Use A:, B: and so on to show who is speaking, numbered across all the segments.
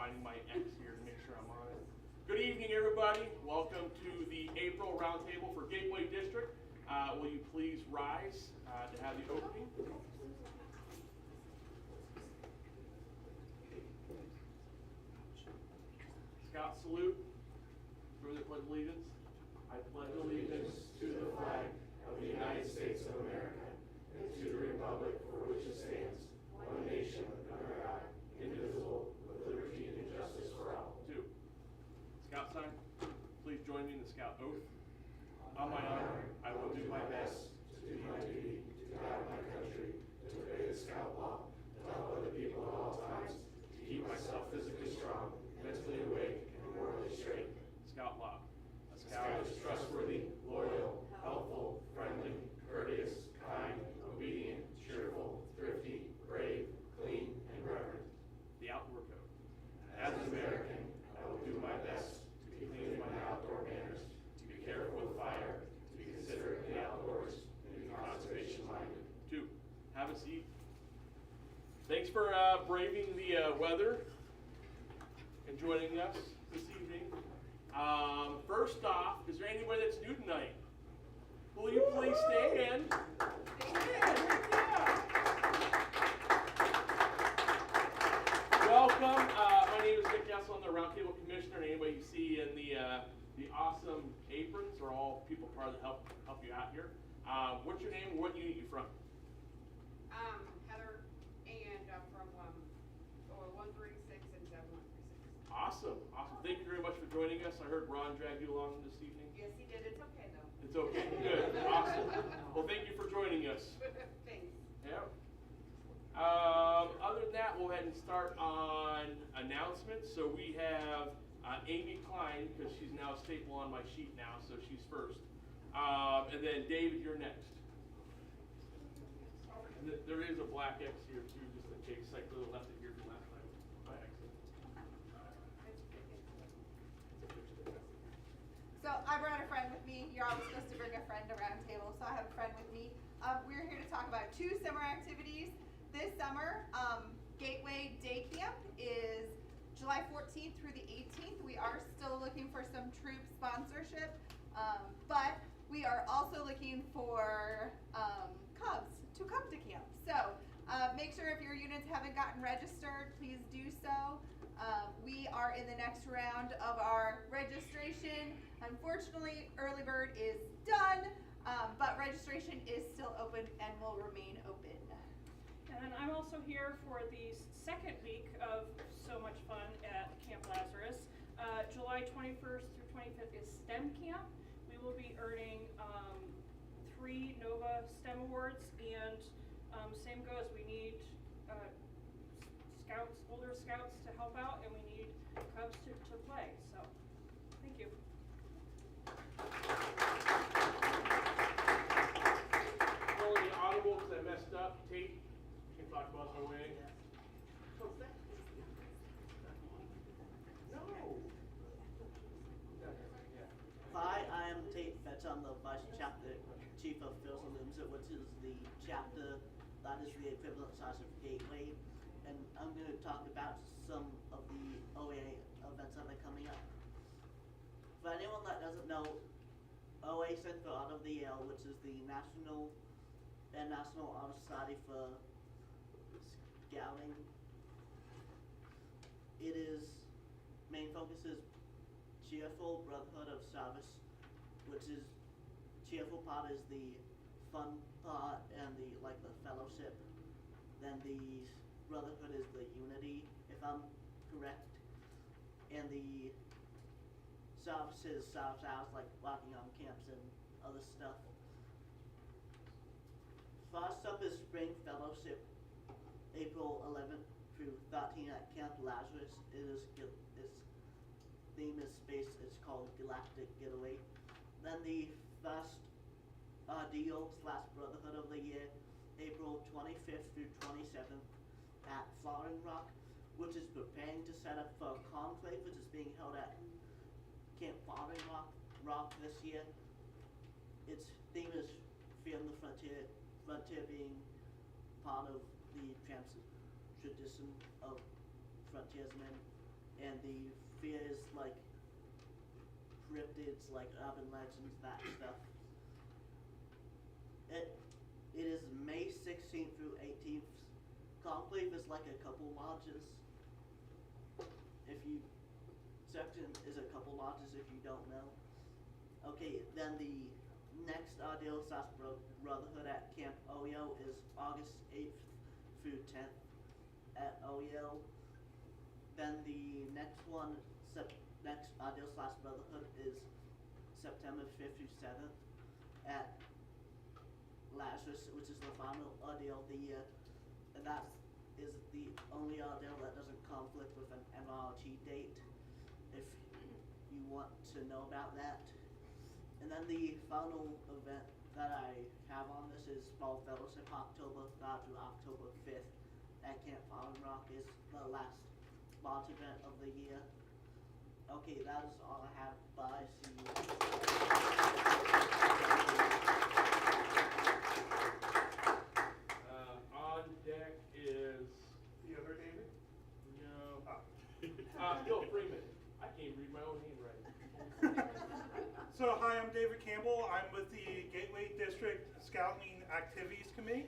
A: finding my X here to make sure I'm on it. Good evening, everybody. Welcome to the April Roundtable for Gateway District. Will you please rise to have the opening? Scout salute. For the Pledge of Allegiance. I pledge allegiance to the flag of the United States of America and to the republic for which it stands, one nation under God, indivisible, with liberty and justice for all. 2. Scout sign. Please join me in the Scout oath. On my honor, I will do my best to do my duty, to guide my country, to obey the Scout law, to help other people at all times, to keep myself physically strong, mentally awake, and morally straight. Scout law. A scout is trustworthy, loyal, helpful, friendly, courteous, kind, obedient, cheerful, thrifty, brave, clean, and reverent. The outdoor code. As an American, I will do my best to be clean in my outdoor manners, to be careful with fire, to be considerate in the outdoors, and to be conservation-minded. 2. Have a seat. Thanks for braving the weather and joining us this evening. First off, is there anybody that's new tonight? Will you please stand? Welcome. My name is Nick Kessel. I'm the Roundtable Commissioner. And anybody you see in the awesome aprons are all people probably help you out here. What's your name? What unit are you from?
B: Heather, and I'm from 136 and 7136.
A: Awesome. Thank you very much for joining us. I heard Ron dragged you along this evening.
B: Yes, he did. It's okay, though.
A: It's okay. Good. Awesome. Well, thank you for joining us.
B: Thanks.
A: Yeah. Other than that, we'll go ahead and start on announcements. So we have Amy Klein, because she's now a staple on my sheet now, so she's first. And then David, you're next. And there is a black X here too, just in case I could have left it here from last night by accident.
C: So I brought a friend with me. You're always supposed to bring a friend to Roundtable, so I have a friend with me. We're here to talk about 2 summer activities. This summer, Gateway Day Camp is July 14th through the 18th. We are still looking for some troop sponsorship, but we are also looking for Cubs to come to camp. So make sure if your units haven't gotten registered, please do so. We are in the next round of our registration. Unfortunately, early bird is done, but registration is still open and will remain open.
D: And I'm also here for the second week of so much fun at Camp Lazarus. July 21st through 25th is STEM Camp. We will be earning 3 NOVA STEM awards, and same goes, we need scouts, older scouts to help out, and we need Cubs to play, so thank you.
A: Only audible because I messed up. Tate, you can talk about the way. What's that? No.
E: Hi, I am Tate Fetch. I'm the Vice Chapter Chief of Fields and Looms, which is the chapter that is the equivalent size of Gateway. And I'm going to talk about some of the OA events that are coming up. For anyone that doesn't know, OA stands for Honor of the Yale, which is the National Honor Society for Scouting. It is, main focus is cheerful brotherhood of service, which is, cheerful part is the fun part and the fellowship. Then the brotherhood is the unity, if I'm correct. And the services serves out like walking on camps and other stuff. First up is Spring Fellowship, April 11th through 13th at Camp Lazarus. Its theme is space. It's called Galactic Getaway. Then the first Deal/Brotherhood of the Year, April 25th through 27th at Florin Rock, which is preparing to set up for a conclave, which is being held at Camp Florin Rock this year. Its theme is Fear the Frontier being part of the tradition of frontiersmen. and the fear is like cryptids, like urban legends, that stuff. It is May 16th through 18th. Conclave is like a couple lodges. If you, section is a couple lodges if you don't know. Okay, then the next deal / Brotherhood at Camp Oyo is August 8th through 10th at Oyo. Then the next one, next deal / Brotherhood is September 5th through 7th at Lazarus, which is the final deal of the year, and that is the only deal that doesn't conflict with an MRG date, if you want to know about that. And then the final event that I have on this is Fall Fellowship, October 3rd through October 5th at Camp Fallen Rock, is the last launch event of the year. Okay, that is all I have. Bye. See you.
A: On deck is
F: The other David?
A: no.
F: Oh.
A: Bill Freeman. I can't read my own handwriting.
F: So hi, I'm David Campbell. I'm with the Gateway District Scouting Activities Committee,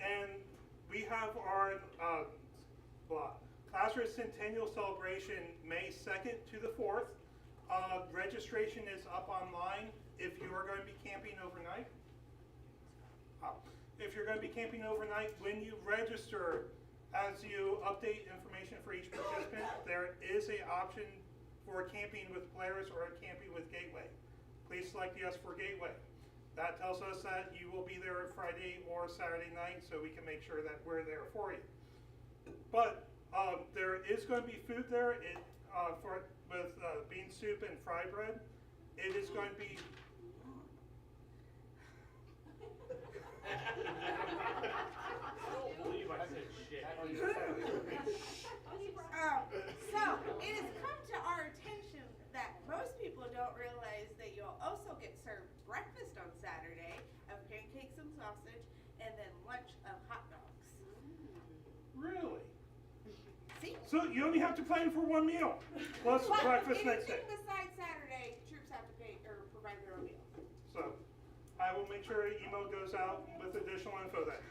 F: and we have our Lazarus Centennial Celebration May 2nd to the 4th. Registration is up online if you are going to be camping overnight. If you're going to be camping overnight, when you register, as you update information for each participant, there is an option for camping with Polaris or camping with Gateway. Please select yes for Gateway. That tells us that you will be there Friday or Saturday night, so we can make sure that we're there for you. But there is going to be food there with bean soup and fry bread. It is going to be...
A: I don't believe I said shit.
G: So, it has come to our attention that most people don't realize that you'll also get served breakfast on Saturday of pancakes and sausage, and then lunch of hot dogs.
F: Really?
G: See?
F: So you only have to plan for one meal, plus
G: But
F: breakfast next day.
G: anything besides Saturday, troops have to pay or provide their own meal.
F: So I will make sure an email goes out with additional info then.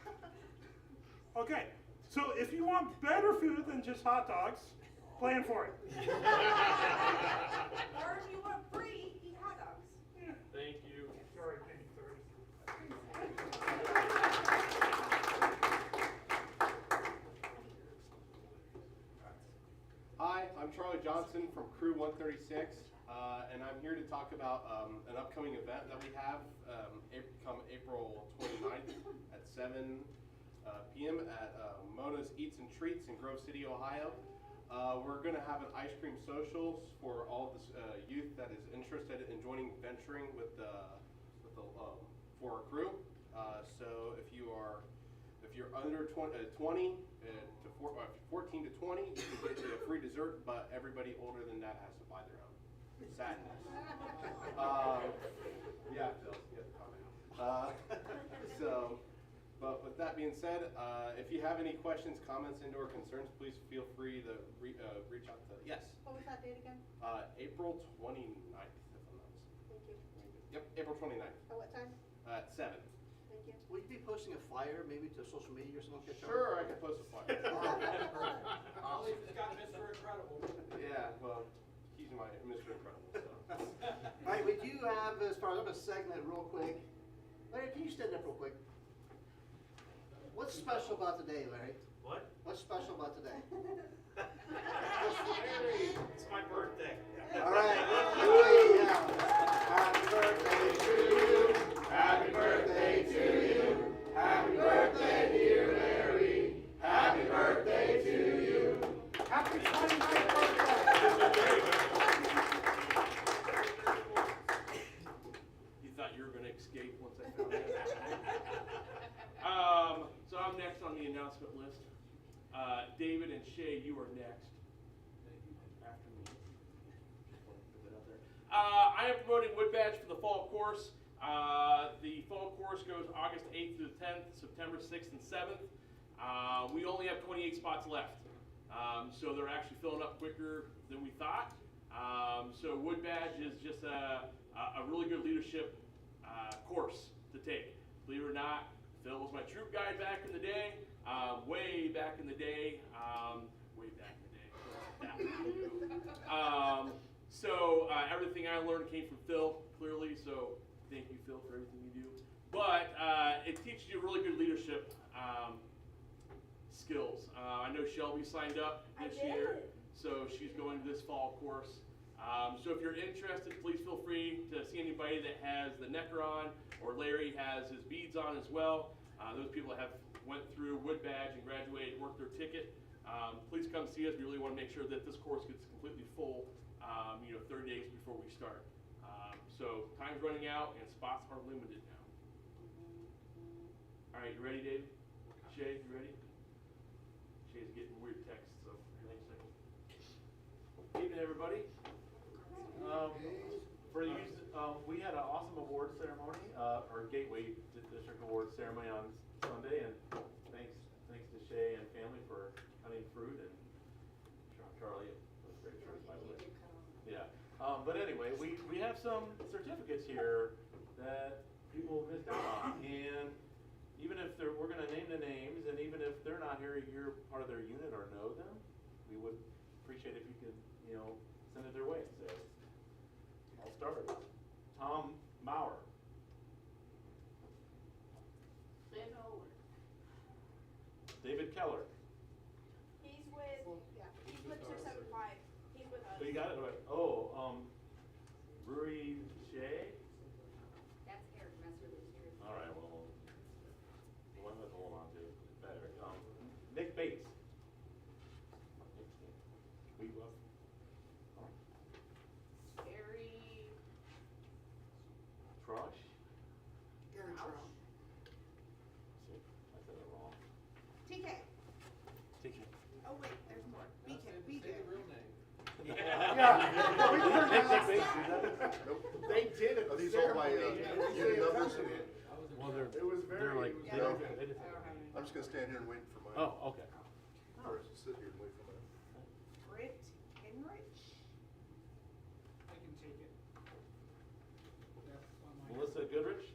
F: Okay, so if you want better food than just hot dogs, plan for it.
G: Or if you want free, eat hot dogs.
A: Thank you.
F: Sorry, maybe 30.
H: Hi, I'm Charlie Johnson from Crew 136, and I'm here to talk about an upcoming event that we have come April 29th at 7 p.m. at Mona's Eats and Treats in Grove City, Ohio. We're going to have an ice cream socials for all this youth that is interested in joining venturing with for our crew. So if you're under 20 to 14 to 20, you can get a free dessert, but everybody older than that has to buy their own. Sadness. Yeah, Phil, you have to comment. But with that being said, if you have any questions, comments, and/or concerns, please feel free to reach out to. Yes.
G: What was that date again?
H: April 29th, if I'm not mistaken.
G: Thank you.
H: Yep, April 29th
G: At what time?
H: at 7.
G: Thank you.
I: Will you be posting a flyer maybe to social media or something?
H: Sure, I can post a flyer.
A: Only if it's got Mr. Incredible.
H: Yeah, well, he's my Mr. Incredible. So.
I: All right, we do have, as far as I'm going to segment real quick. Larry, can you stand up real quick? What's special about today, Larry?
A: What?
I: What's special about today?
A: It's my birthday.
I: All right. Yeah. Happy birthday to you. Happy birthday to you. Happy birthday, dear Larry. Happy birthday to you. Happy 29th birthday.
A: You thought you were going to escape once I found that. So I'm next on the announcement list. David and Shay, you are next. After me. Just wanted to put that out there. I am promoting Wood Badge for the fall course. The fall course goes August 8th through the 10th, September 6th and 7th. We only have 28 spots left. So they're actually filling up quicker than we thought. So Wood Badge is just a really good leadership course to take. Believe it or not, Phil was my troop guide back in the day, way back in the day, way back in the day. That long ago. So everything I learned came from Phil, clearly, so thank you, Phil, for everything you do. But it teaches you really good leadership skills. I know Shelby signed up this year, so she's going to this fall course. So if you're interested, please feel free to see anybody that has the necker on, or Larry has his beads on as well. Those people that have went through Wood Badge and graduated, worked their ticket. Please come see us. We really want to make sure that this course gets completely full, 30 days before we start. So time's running out and spots are limited now. All right, you ready, David? Shay, you ready? Shay's getting weird texts, so hang on a second. Evening, everybody.
J: We had an awesome award ceremony, our Gateway District Award ceremony on Sunday, and thanks to Shay and family for cutting fruit, and Charlie, was great fruit, by the way. Yeah. But anyway, we have some certificates here that people missed out on, and even if we're going to name the names, and even if they're not here, you're part of their unit or know them, we would appreciate if you could, send it their way. So I'll start. Tom Maurer. David Keller.
G: He's with 275. He's with us.
J: Oh, you got it? Okay. Oh, Rui Shea.
B: That's Eric Messer this year.
J: All right, well, one to hold on to. Better. Nick Bates. We love.
G: Gary.
J: Trush.
G: Gary Trush.
J: See, I said it wrong.
G: TK.
J: TK.
G: Oh wait, there's more. BK. BJ.
I: They did it. Are these all by unit numbers?
J: Well,
I: It was very.
J: they're like,
I: it was-
J: they didn't-
I: I'm just gonna stand here and wait for mine.
J: Oh, okay.
I: Or just sit here and wait for mine.
G: Britt Henrich.
K: I can take it.
J: Melissa Goodrich.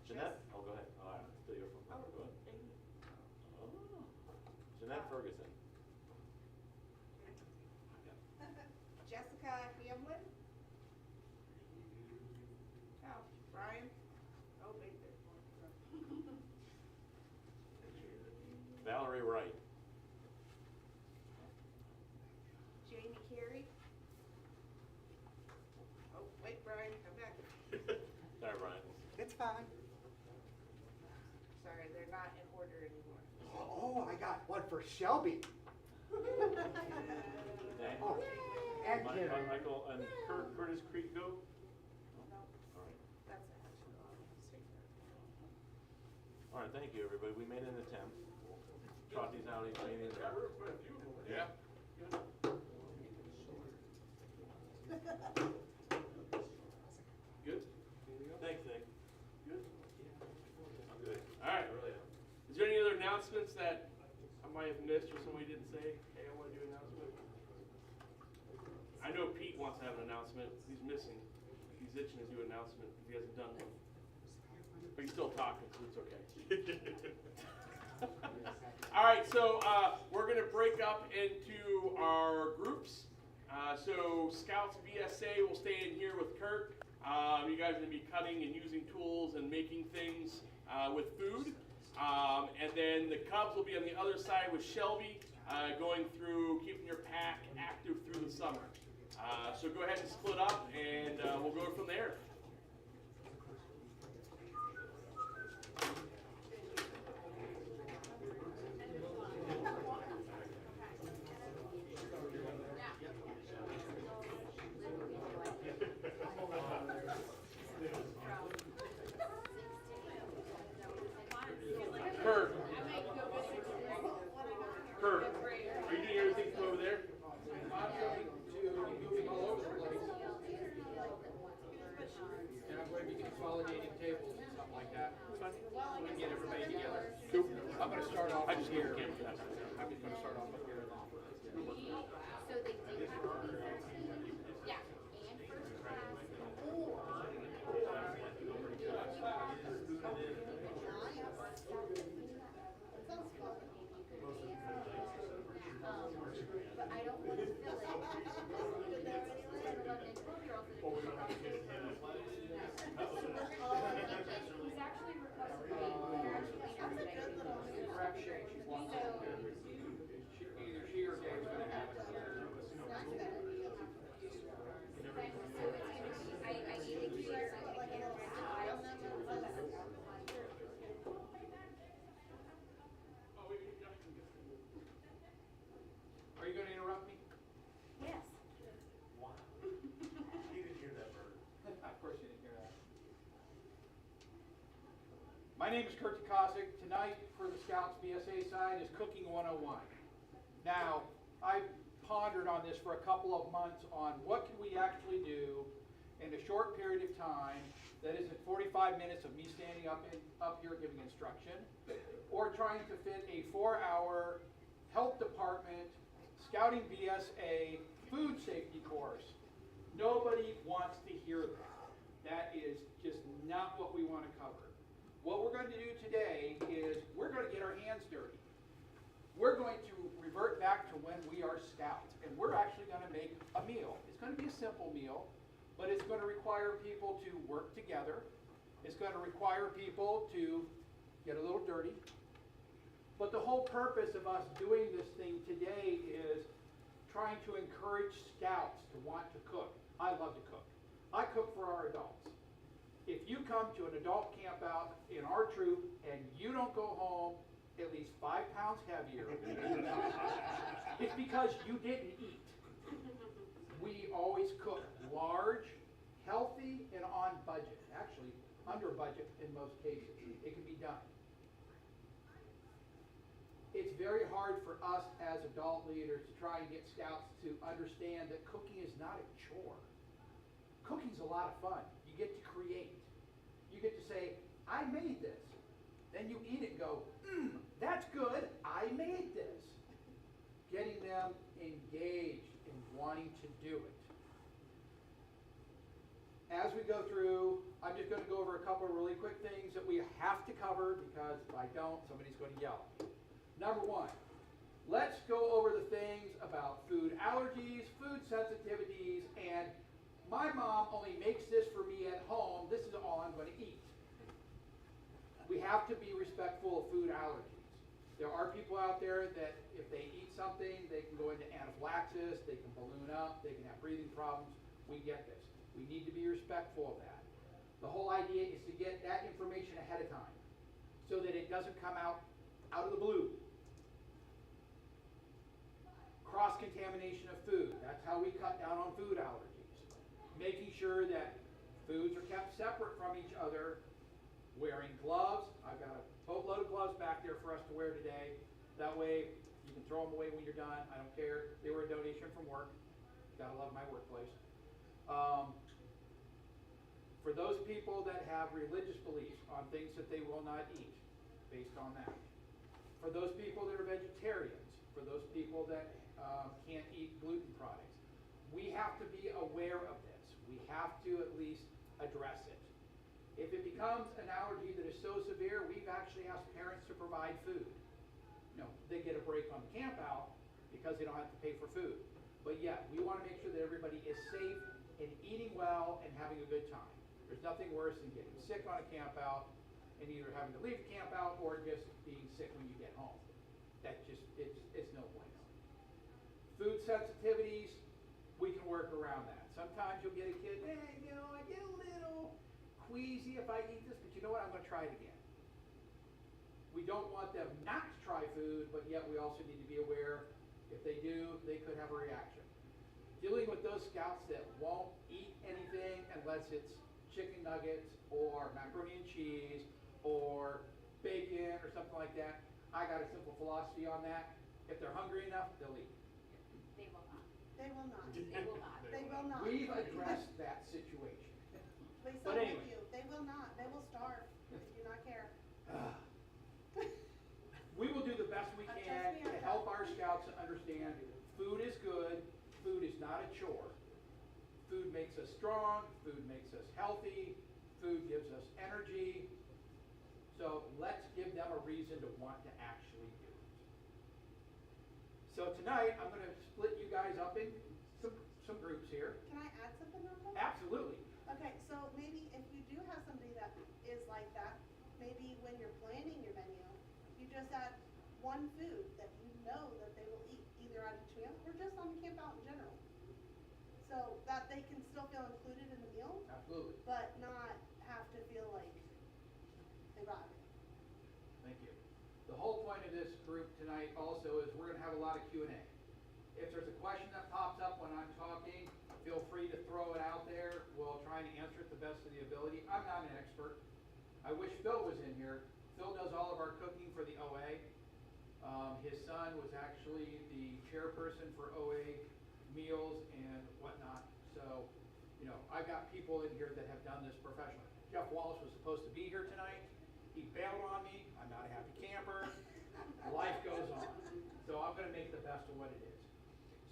J: Jeanette. Oh, go ahead. All right, still your phone.
G: Oh,
J: Go ahead. Oh. Jeanette Ferguson.
G: Jessica Hamlin. Oh, Brian. Oh, wait, there's more.
J: Valerie Wright.
G: Jamie Carey. Oh, wait, Brian, come back.
J: Sorry, Brian.
K: It's fine.
G: Sorry, they're not in order anymore.
K: Oh, I got one for Shelby.
J: Dan.
K: Oh, and Karen.
J: Michael and Curtis Creek go.
G: No,
J: All right.
G: that's actually all.
J: All right, thank you, everybody. We made an attempt. Trot these out each meeting.
A: Yeah. Good?
J: Thanks, Nick.
A: Good?
J: I'm good.
A: All right. Is there any other announcements that I might have missed or somebody didn't say? Hey, I want to do an announcement. I know Pete wants to have an announcement. He's missing. He's itching to do an announcement if he hasn't done one. But he's still talking, so it's okay. All right, so we're going to break up into our groups. So Scouts BSA will stay in here with Kurt. You guys are going to be cutting and using tools and making things with food. And then the Cubs will be on the other side with Shelby, going through keeping your pack active through the summer. So go ahead and split up, and we'll go from there. Kurt, are you doing everything from over there?
K: Moving all over the place. And I'm going to be consolidating tables.
L: something like that. And get everybody together. I'm gonna start off here. I'm just gonna start off up here.
M: So they do have to be 13, yeah, and first class, or but I don't want to fill it. With 10, 11, and 12-year-olds that are he's actually requested to be
L: Grab Shay, she's walking up there. Either she or Dave's gonna have it.
M: I need to clear, I can't file them.
L: Are you gonna interrupt me?
M: Yes.
J: He didn't hear that bird.
L: Of course you didn't hear that. My name is Kurt Kosick. Tonight, for the Scouts BSA side, is Cooking 101. Now, I've pondered on this for a couple of months on what can we actually do in a short period of time that isn't 45 minutes of me standing up here giving instruction, or trying to fit a 4-hour health department scouting BSA food safety course. Nobody wants to hear that. That is just not what we want to cover. What we're going to do today is we're going to get our hands dirty. We're going to revert back to when we are scouts, and we're actually going to make a meal. It's going to be a simple meal, but it's going to require people to work together. It's going to require people to get a little dirty. But the whole purpose of us doing this thing today is trying to encourage scouts to want to cook. I love to cook. I cook for our adults. If you come to an adult camp out in our troop and you don't go home at least 5 pounds heavier, it's because you didn't eat. We always cook large, healthy, and on budget. Actually, under budget in most cases. It can be done. It's very hard for us as adult leaders to try and get scouts to understand that cooking is not a chore. Cooking's a lot of fun. You get to create. You get to say, I made this. Then you eat it and go, that's good. I made this. Getting them engaged in wanting to do it. As we go through, I'm just going to go over a couple of really quick things that we have to cover, because if I don't, somebody's going to yell at me. Number 1, let's go over the things about food allergies, food sensitivities, and my mom only makes this for me at home. This is all I'm going to eat. We have to be respectful of food allergies. There are people out there that if they eat something, they can go into anaphylaxis, they can balloon up, they can have breathing problems. We get this. We need to be respectful of that. The whole idea is to get that information ahead of time so that it doesn't come out of the blue. Cross-contamination of food. That's how we cut down on food allergies. Making sure that foods are kept separate from each other. Wearing gloves. I've got a boatload of gloves back there for us to wear today. That way you can throw them away when you're done. I don't care. They were a donation from work. Gotta love my workplace. For those people that have religious beliefs on things that they will not eat, based on that. For those people that are vegetarians, for those people that can't eat gluten products, we have to be aware of this. We have to at least address it. If it becomes an allergy that is so severe, we've actually asked parents to provide food. You know, they get a break on the camp out because they don't have to pay for food. But yeah, we want to make sure that everybody is safe and eating well and having a good time. There's nothing worse than getting sick on a camp out and either having to leave the camp out or just being sick when you get home. That just, it's no bueno. Food sensitivities, we can work around that. Sometimes you'll get a kid, hey, you know, I get a little queasy if I eat this, but you know what, I'm going to try it again. We don't want them not to try food, but yet we also need to be aware if they do, they could have a reaction. Dealing with those scouts that won't eat anything unless it's chicken nuggets or macaroni and cheese or bacon or something like that, I got a simple philosophy on that. If they're hungry enough, they'll eat.
M: They will not.
G: They will not.
M: They will not.
G: They will not.
L: We've addressed that situation.
G: Lisa,
L: But
G: I'm
L: anyway.
G: with you. They will not. They will starve.
L: strong, food makes us healthy, food gives us energy. So let's give them a reason to want to actually do it. So tonight, I'm going to split you guys up in some groups here.
G: Can I add something on that?
L: Absolutely.
G: Okay, so maybe if you do have somebody that is like that, maybe when you're planning your menu, you just add one food that you know that they will eat, either at a camp or just on the camp out in general. So that they can still feel included in the meal,
L: Absolutely.
G: but not have to feel like they got it.
L: Thank you. The whole point of this group tonight also is we're going to have a lot of Q&A. If there's a question that pops up when I'm talking, feel free to throw it out there. We'll try and answer it the best of the ability. I'm not an expert. I wish Phil was in here. Phil does all of our cooking for the OA. His son was actually the chairperson for OA meals and whatnot. So, you know, I've got people in here that have done this professionally. Jeff Wallace was supposed to be here tonight. He bailed on me. I'm not a happy camper. Life goes on. So I'm going to make the best of what it is.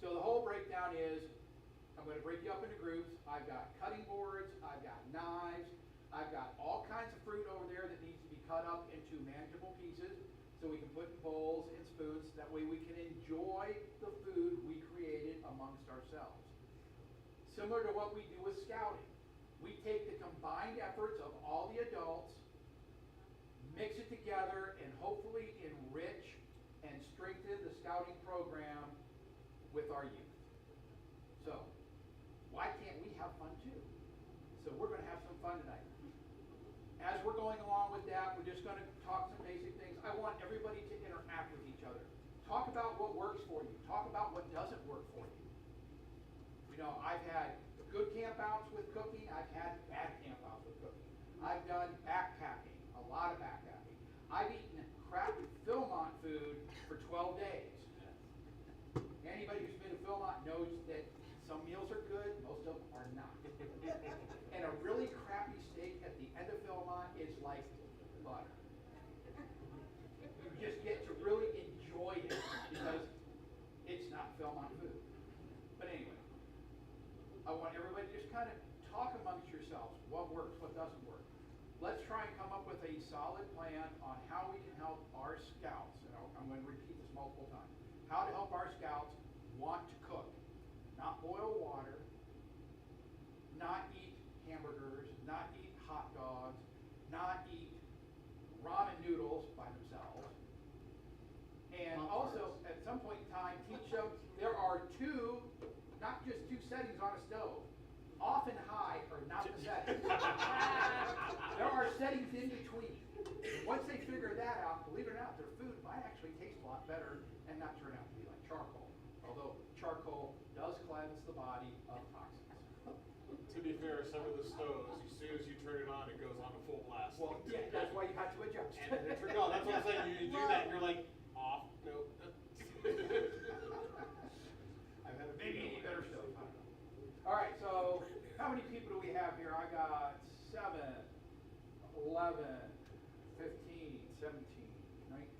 L: So the whole breakdown is, I'm going to break you up into groups. I've got cutting boards. I've got knives. I've got all kinds of fruit over there that needs to be cut up into manageable pieces so we can put in bowls and spoons. That way we can enjoy the food we created amongst ourselves. Similar to what we do with scouting. We take the combined efforts of all the adults, mix it together, and hopefully enrich and strengthen the scouting program with our youth. So, why can't we have fun too? So we're going to have some fun tonight. As we're going along with that, we're just going to talk some basic things. I want everybody to interact with each other. Talk about what works for you. Talk about what doesn't work for you. You know, I've had good campouts with cooking. I've had bad campouts with cooking. I've done backpacking, a lot of backpacking. I've eaten crappy Philmont food for 12 days. Anybody who's been to Philmont knows that some meals are good, most of them are not. And a really crappy steak at the end of Philmont is like butter. You just get to really enjoy it because it's not Philmont food. But anyway, I want everybody to just kind of talk amongst yourselves what works, what doesn't work. Let's try and come up with a solid plan on how we can help our scouts, and I'm going to repeat this multiple times, how to help our scouts want to cook, not boil water, not eat hamburgers, not eat hot dogs, not eat ramen noodles by themselves, and also at some point in time teach them there are not just two settings on a stove. Off and high are not the settings. There are settings in between. Once they figure that out, believe it or not, their food might actually taste a lot better and not turn out to be like charcoal. Although charcoal does cleanse the body of toxins.
A: To be fair, some of the stoves, as soon as you turn it on, it goes on a full blast.
L: Well, yeah, that's why you have to adjust.
A: No, that's what I'm saying. You do that, and you're like, off. Nope.
L: I've had a maybe any better stove. All right, so how many people do we have here? I got 7, 11, 15, 17, 19.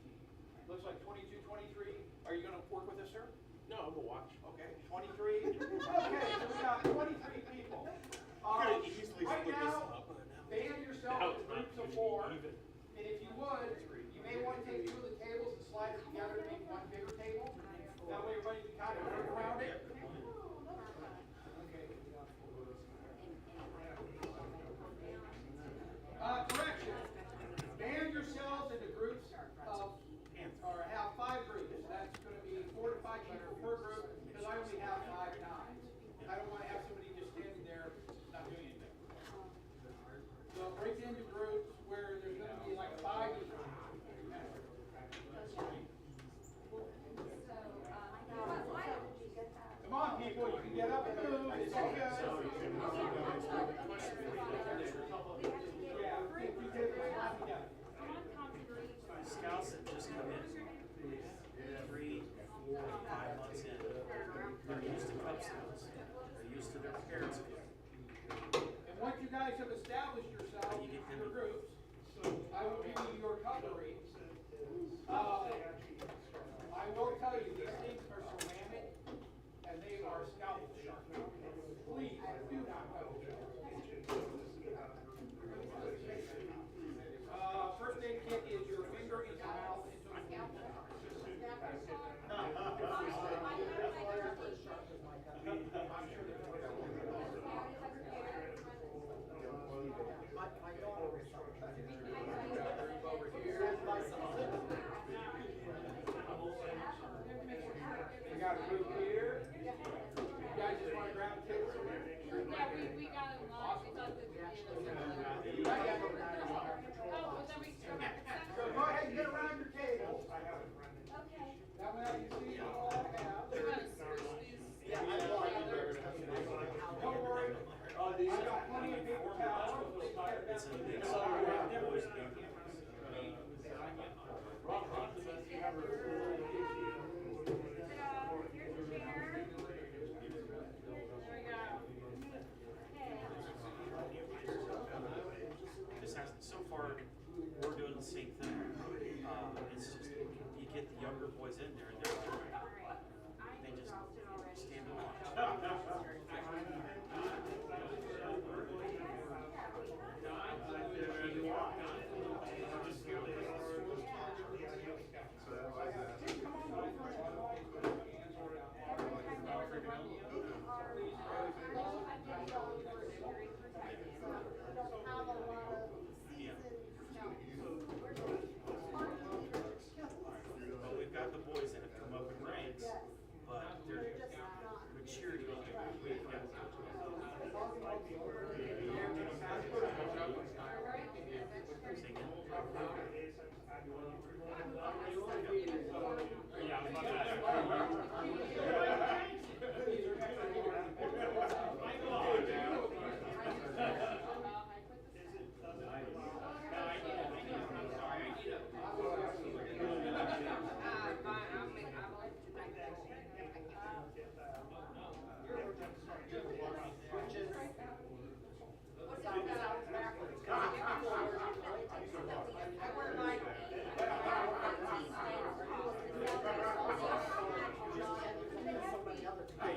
L: Looks like 22, 23. Are you going to work with us, sir?
A: No, I'm gonna watch.
L: Okay, 23. Okay, so we got 23 people.
A: Could easily
L: Right
A: split this
L: now,
A: up.
L: band yourself into groups of 4. And if you would, you may want to take 2 of the tables and slide it together to make one bigger table. That way everybody can kind of work around it. Correction. Band yourselves into groups of, or have 5 groups. That's going to be 4 to 5 people per group, because I only have 5 knives. I don't want to have somebody just standing there not doing anything. So break into groups where there's going to be like 5 to 3. Come on, people, you can get up and move. It's all good. Yeah, bring 2 tables and slide together.
N: Scouts that just come in 3, 4, 5 months in, they're used to Cub Scouts. They're used to their parents cooking.
L: And once you guys have established yourselves in your groups, I will give you your cutlery. I will tell you, these things are ceramic, and they are scalpel sharp. Please do not go
N: get the younger boys in there and they just stand and watch. Well, we've got the boys that have come up in ranks, but their maturity is way down.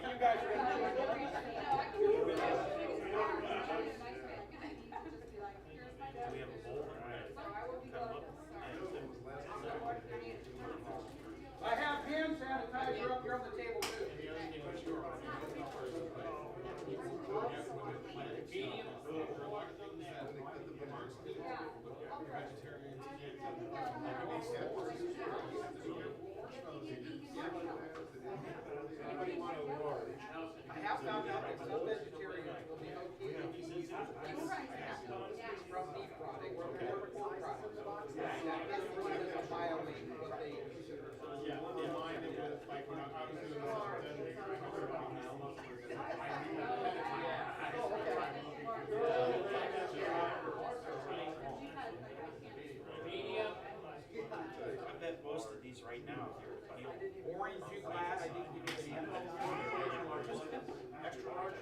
L: You guys are gonna
N: We have a bowl and we're gonna cut them up.
L: I have hand sanitizer up here on the table too. I have found out that some vegetarians will be okay with using from meat products or pork products. That doesn't really violate what they consider.
H: In line with, like, when I was doing
N: I bet most of these right now, if you're peeled.
L: Orange, you glad I didn't give you the
N: Extra large?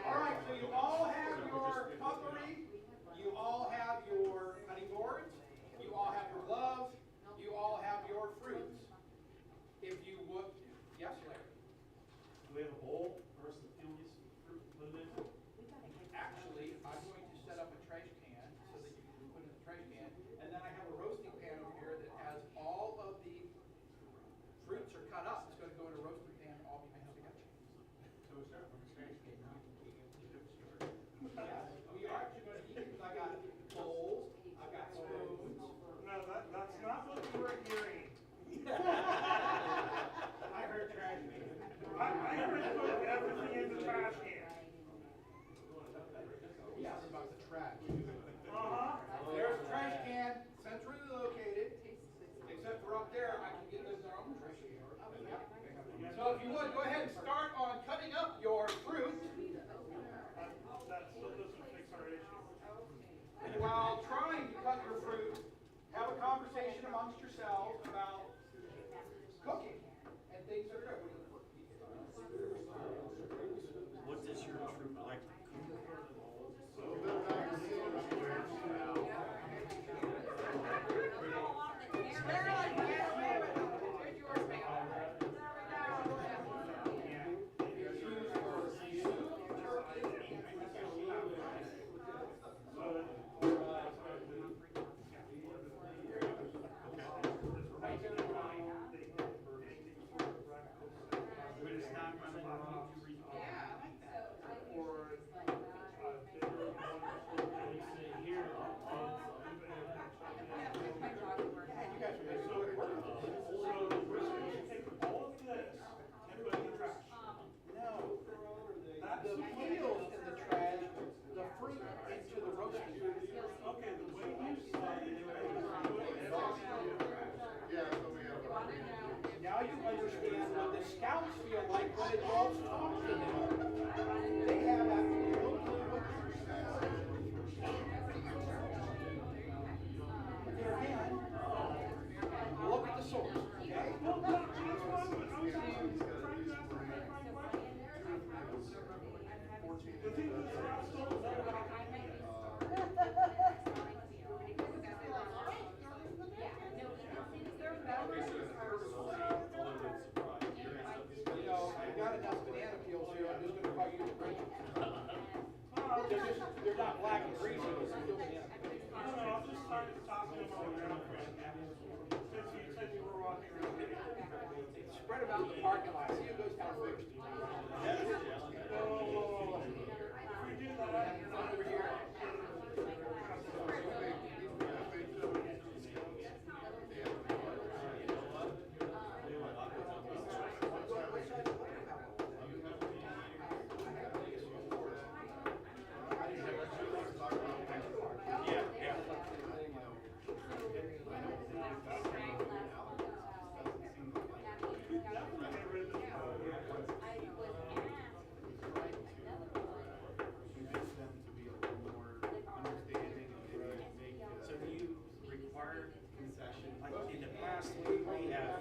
L: All right, so you all have your cutlery, you all have your cutting boards, you all have your gloves, you all have your fruits. If you would, yes, Larry?
J: Do we have a bowl for us to peel this fruit and put it in?
L: Actually, I'm going to set up a trash can so that you can put it in the trash can. And then I have a roasting pan over here that has all of the fruits are cut up. It's going to go in a roasting pan, all be mixed together.
J: So we start from the scratch.
L: Yes, we are actually going to eat it. I got bowls, I've got spoons.
F: No, that's not what you were hearing.
J: I heard trash.
F: I heard food
L: right about the parking lot. See who goes down first. Over here.
N: So do you require concession? Like in the past, we have.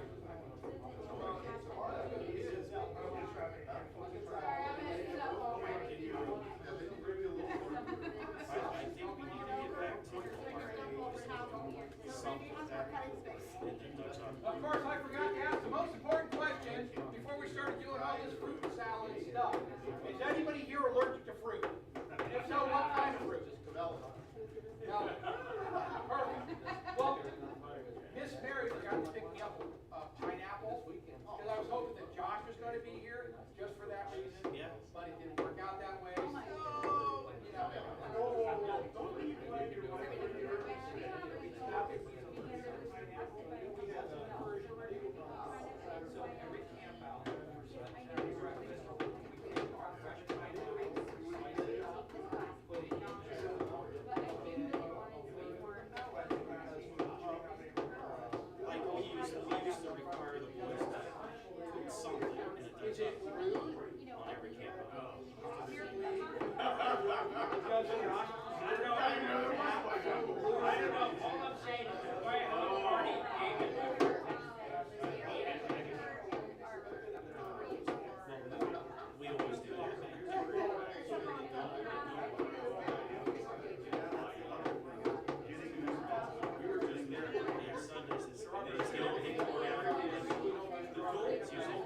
N: I think we need to get back to something that, and then touch on.
L: Of course, I forgot to ask the most important question before we started doing all this fruit and salad stuff. Is anybody here allergic to fruit? If so, what kind of fruit? No. Perfect. Well, Miss Mary forgot to pick me up a pineapple, because I was hoping that Josh was going to be here just for that reason.
N: Yeah.
L: But it didn't work out that way. So, you know. So every camp out,
N: Like we used to require the boys to put something in a
L: is it rude?
N: on every camp. We always do that. We were just there, yeah, Sundays, it's gonna take more out. The goal is usually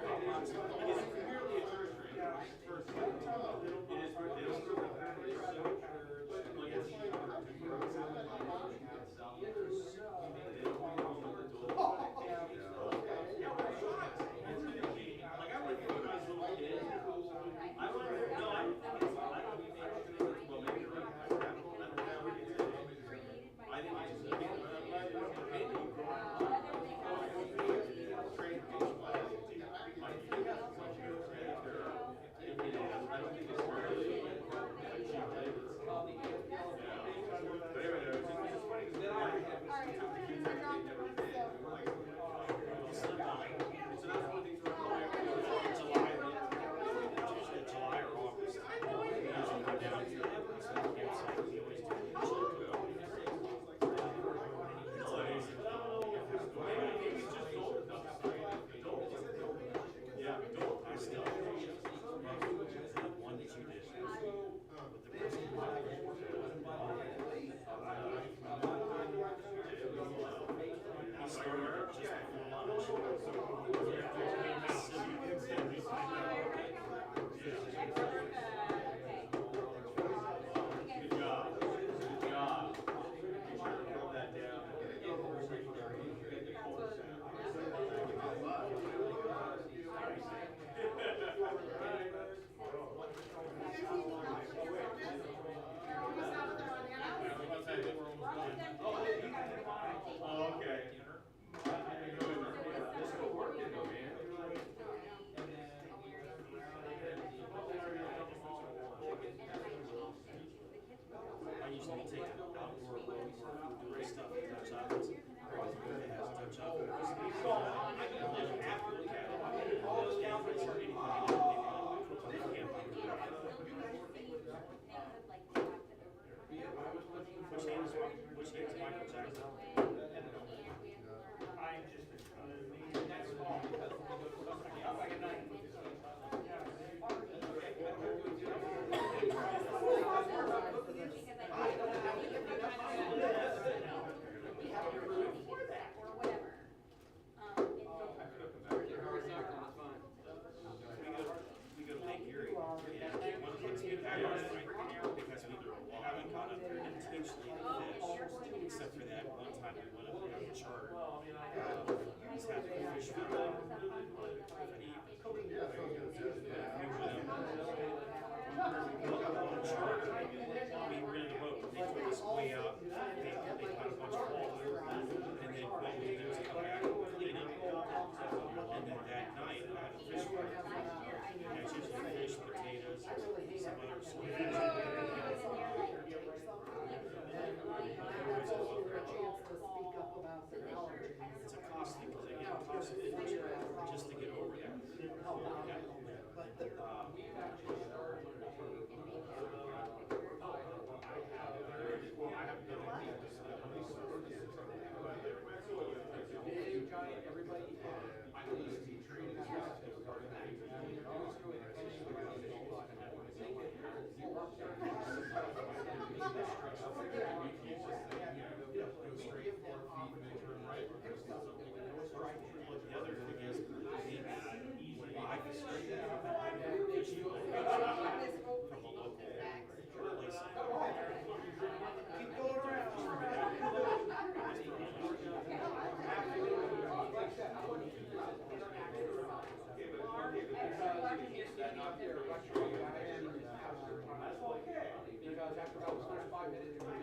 L: Because after about the first 5 minutes, okay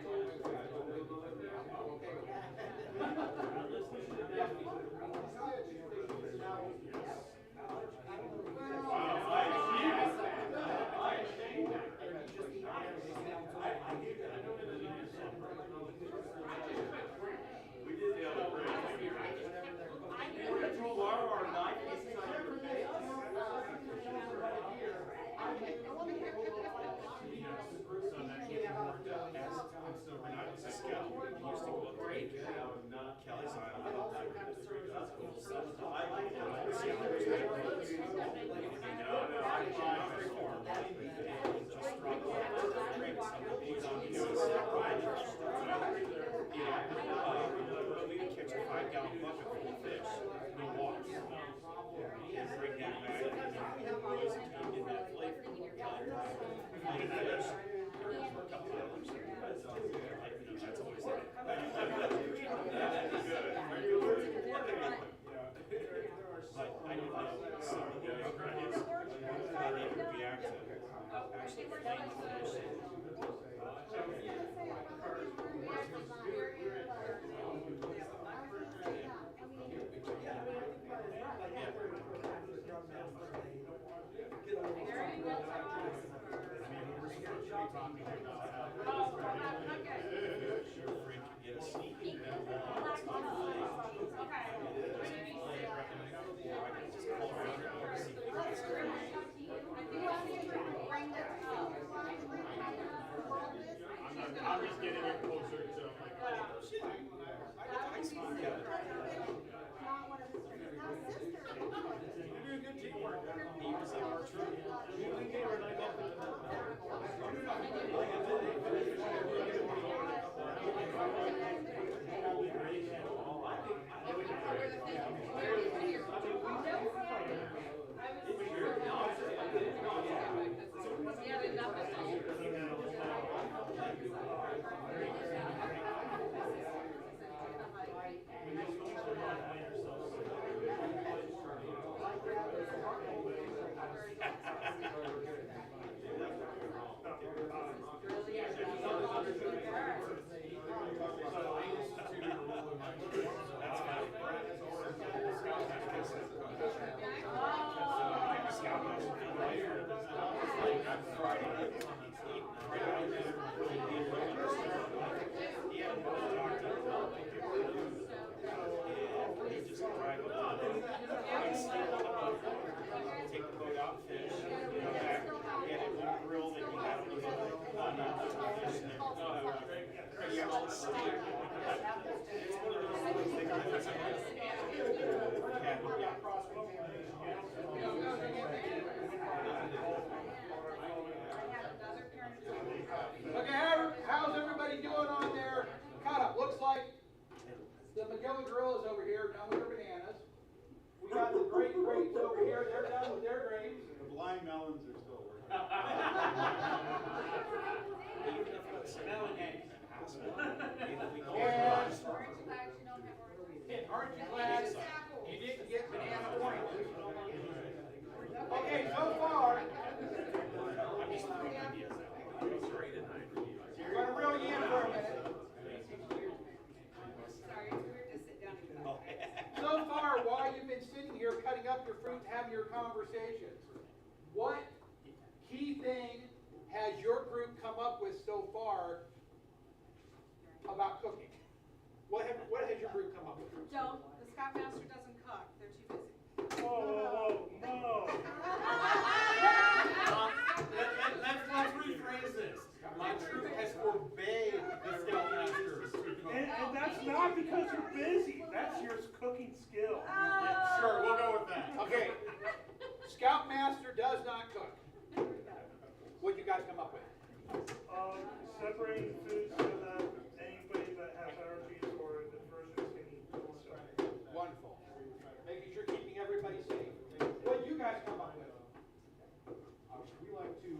L: with that.
A: I'm just getting it closer to like, oh shit.
N: You're doing good teamwork. He was in our truck. We gave her a night off.
L: Okay, how's everybody doing on their cut-up? Looks like the McGill Gorillas over here done with their bananas. We got the great grapes over here, they're done with their grapes.
J: The blind melons are still working.
L: And aren't you glad you didn't get banana points? Okay, so far, you're gonna reel you in for a minute.
B: Sorry, it's weird to sit down and
L: So far, while you've been sitting here cutting up your fruit, having your conversations, what key thing has your group come up with so far about cooking? What has your group come up with?
C: Don't, the Scoutmaster doesn't cook, they're too busy.
A: Whoa, no.
N: Let's rephrase this. My troop has forbade the Scoutmasters.
A: And that's not because you're busy. That's your cooking skill.
N: Sure, we'll go with that.
L: Okay, Scoutmaster does not cook. What'd you guys come up with?
F: Separating foods so that anybody that has allergies or diversions can eat. So.
L: Wonderful. Making sure keeping everybody safe. What do you guys come up with?
O: We like to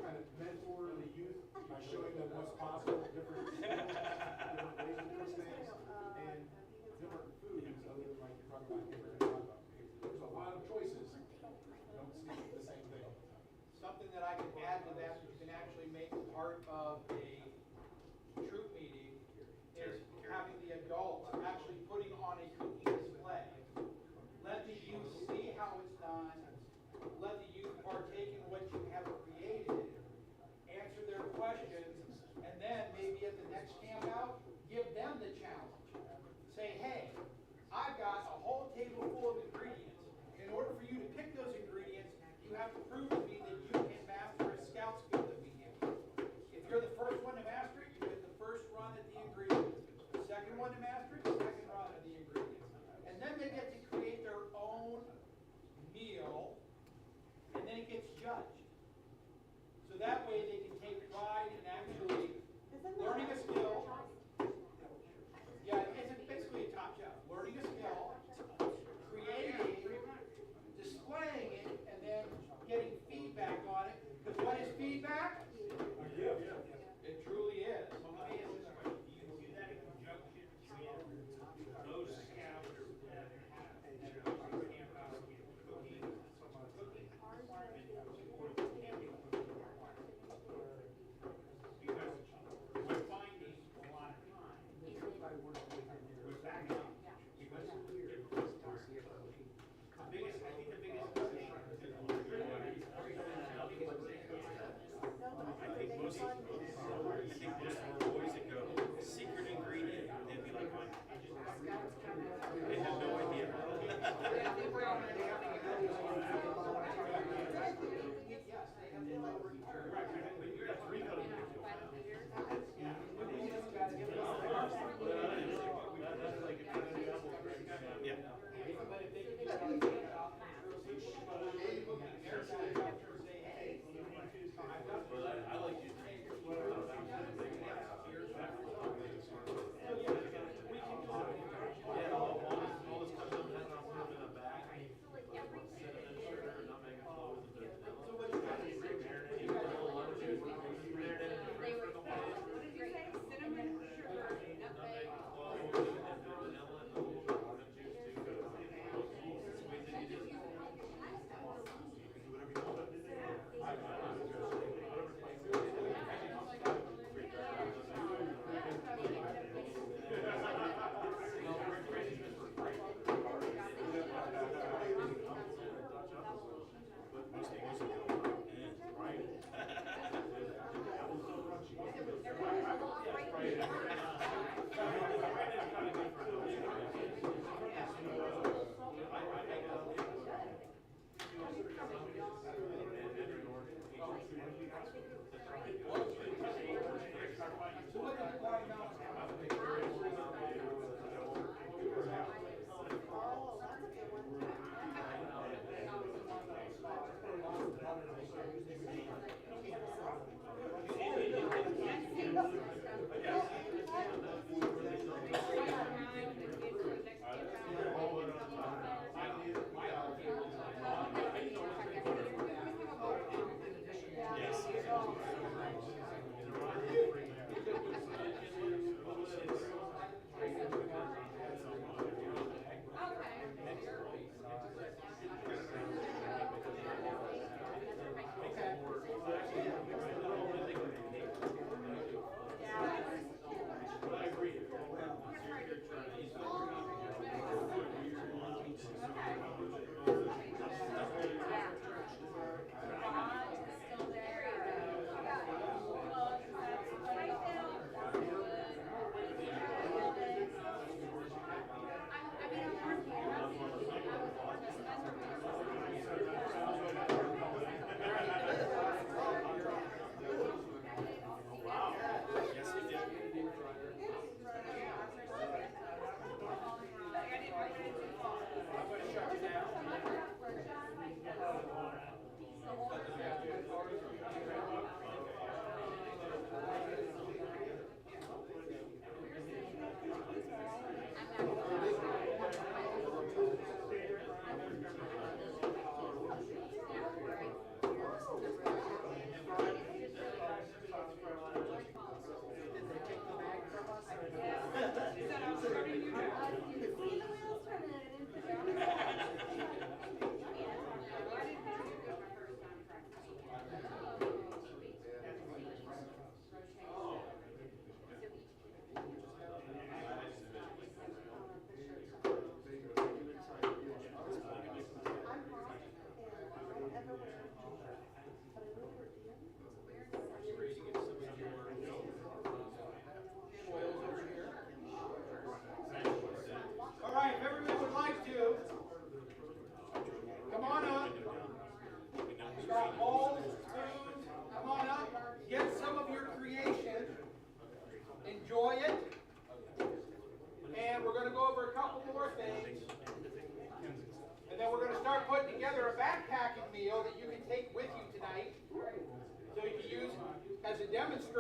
O: kind of mentor the youth by showing them what's possible, different skills, different ways to do things, and different foods other than like you're talking about hamburger and hot dog. There's a lot of choices. Don't stick with the same thing all the time.
L: Something that I can add to that, you can actually make part of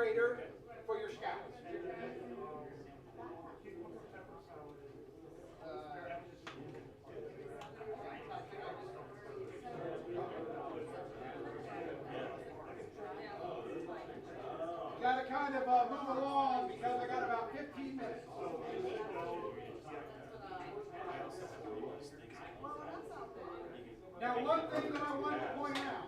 L: demonstrator for your scouts. Gotta kind of move along because I got about 15 minutes. Now, one thing that I wanted to point out.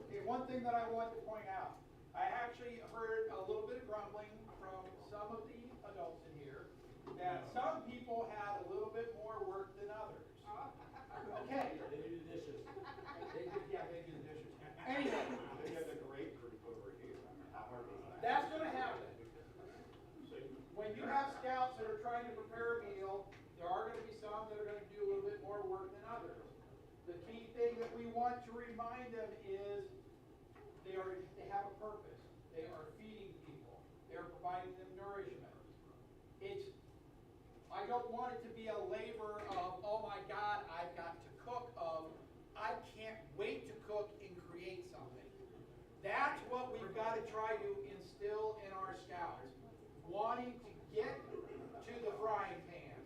L: Okay, one thing that I wanted to point out. I actually heard a little bit of grumbling from some of the adults in here that some people had a little bit more work than others. Okay.
O: They do the dishes.
L: They do the dishes. Anyway.
O: They have the great group over here. How hard is that?
L: That's going to happen. When you have scouts that are trying to prepare a meal, there are going to be some that are going to do a little bit more work than others. The key thing that we want to remind them is they have a purpose. They are feeding people. They are providing them nourishment. I don't want it to be a labor of, oh my God, I've got to cook, of I can't wait to cook and create something. That's what we've got to try to instill in our scouts. Wanting to get to the frying pan,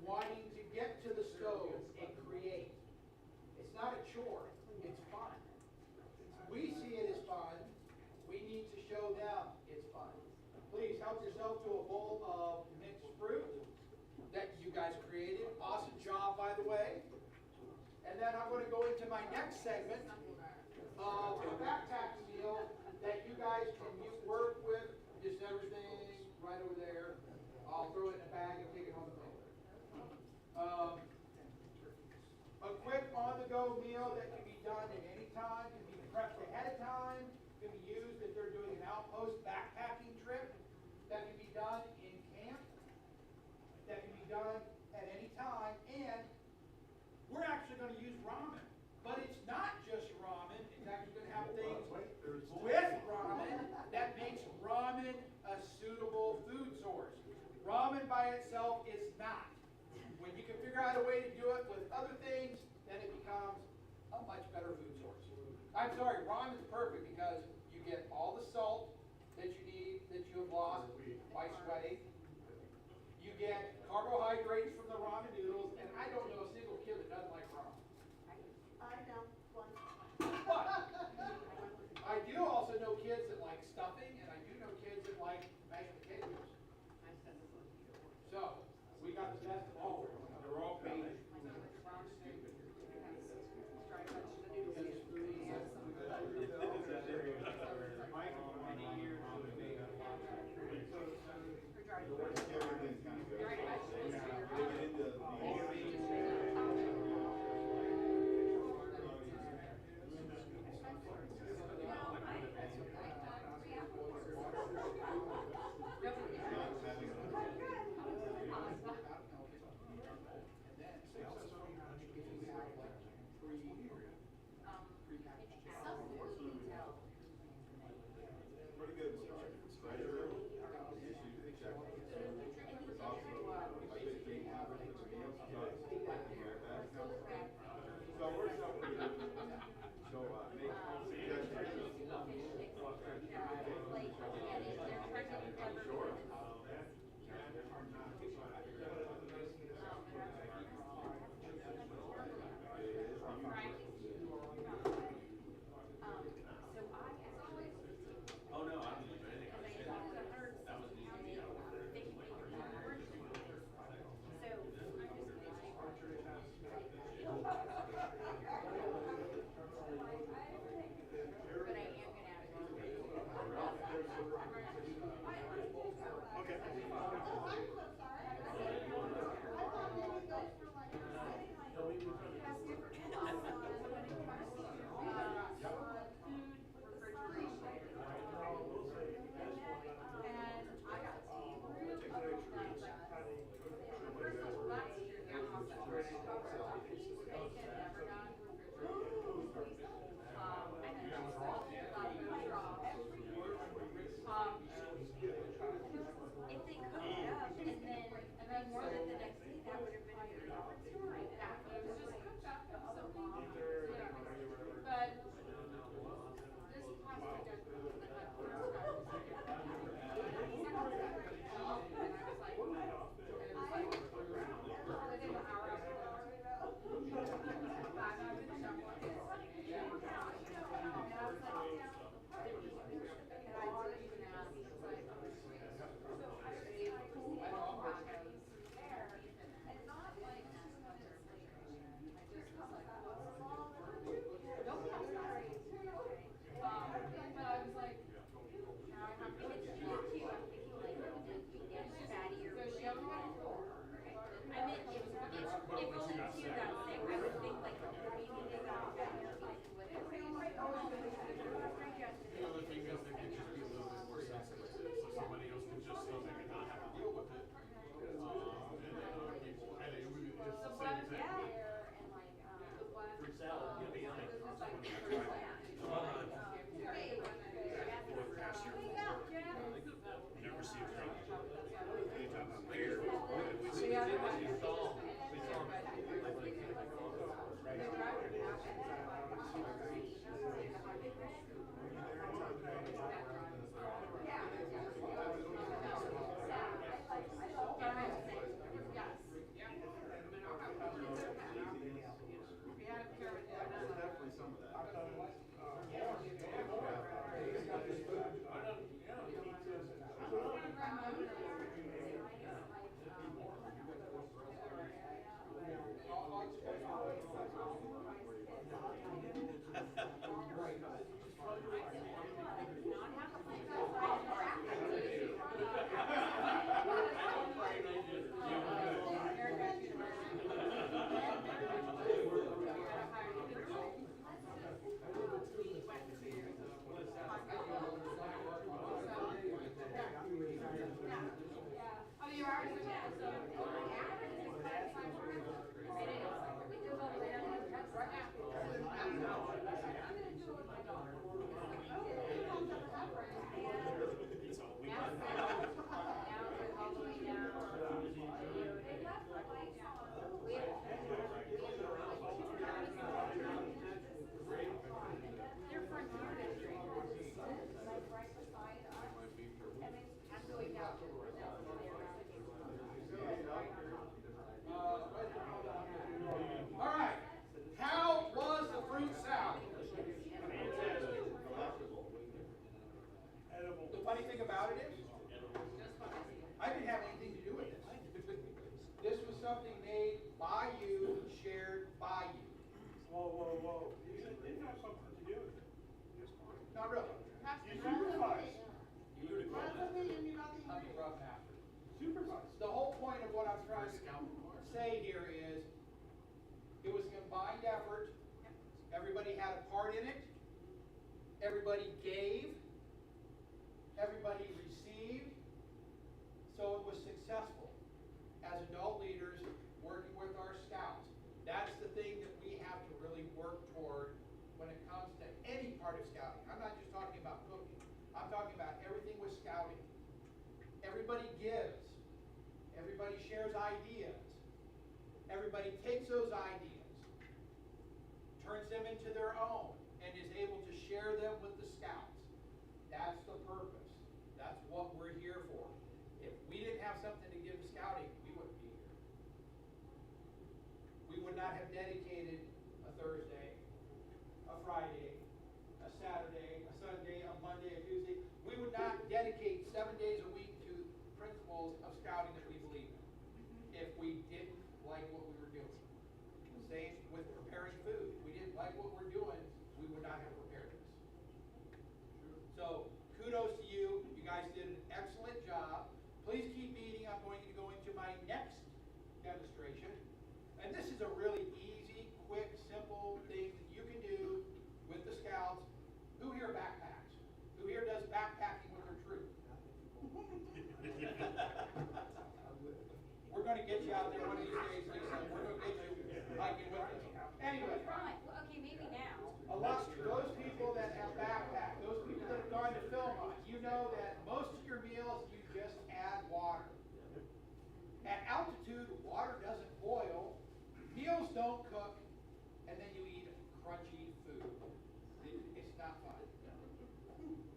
L: wanting to get to the stove and create. It's not a chore, it's fun. We see it as fun, we need to show them it's fun. Please help yourself to a bowl of mixed fruit that you guys created. Awesome job, by the way. And then I'm going to go into my next segment of a backpack meal that you guys can work with. Just everything right over there. I'll throw it in a bag and take it home with me. A quick on-the-go meal that can be done at any time, can be prepped ahead of time, can be used if they're doing an outpost backpacking trip, that can be done in camp, that can be done at any time, and we're actually going to use ramen. But it's not just ramen, it's actually going to have things with ramen that makes ramen a suitable food source. Ramen by itself is not. When you can figure out a way to do it with other things, then it becomes a much better food source. I'm sorry, ramen is perfect because you get all the salt that you need, that you have lost by sweating. You get carbohydrates from the ramen noodles, and I don't know a single kid that doesn't like ramen.
C: I know one.
L: But I do also know kids that like stuffing, and I do know kids that like mashed potatoes. So, we got the best of all. They're all paid.
B: And then more than the next day, that would have been a different story. That was
L: Everybody shares ideas. Everybody takes those ideas, turns them into their own, and is able to share them with the Scouts. That's the purpose. That's what we're here for. If we didn't have something to give to scouting, we wouldn't be here. We would not have dedicated a Thursday, a Friday, a Saturday, a Sunday, a Monday, a Tuesday. We would not dedicate 7 days a week to principles of scouting that we believe in if we didn't like what we were doing. Same with preparing food. If we didn't like what we're doing, we would not have prepared this. So kudos to you. You guys did an excellent job. Please keep meeting. I'm going to go into my next demonstration. And this is a really easy, quick, simple thing that you can do with the Scouts. Who here backpacks? Who here does backpacking with their troop? We're going to get you out there one of these days, Lisa. We're going to get you hiking with us. Anyway.
M: Fine, well, okay, maybe now.
L: A lot, those people that have backpacked, those people that have gone to Philmont, you know that most of your meals, you just add water. At altitude, water doesn't boil, meals don't cook, and then you eat crunchy food. It's not fun.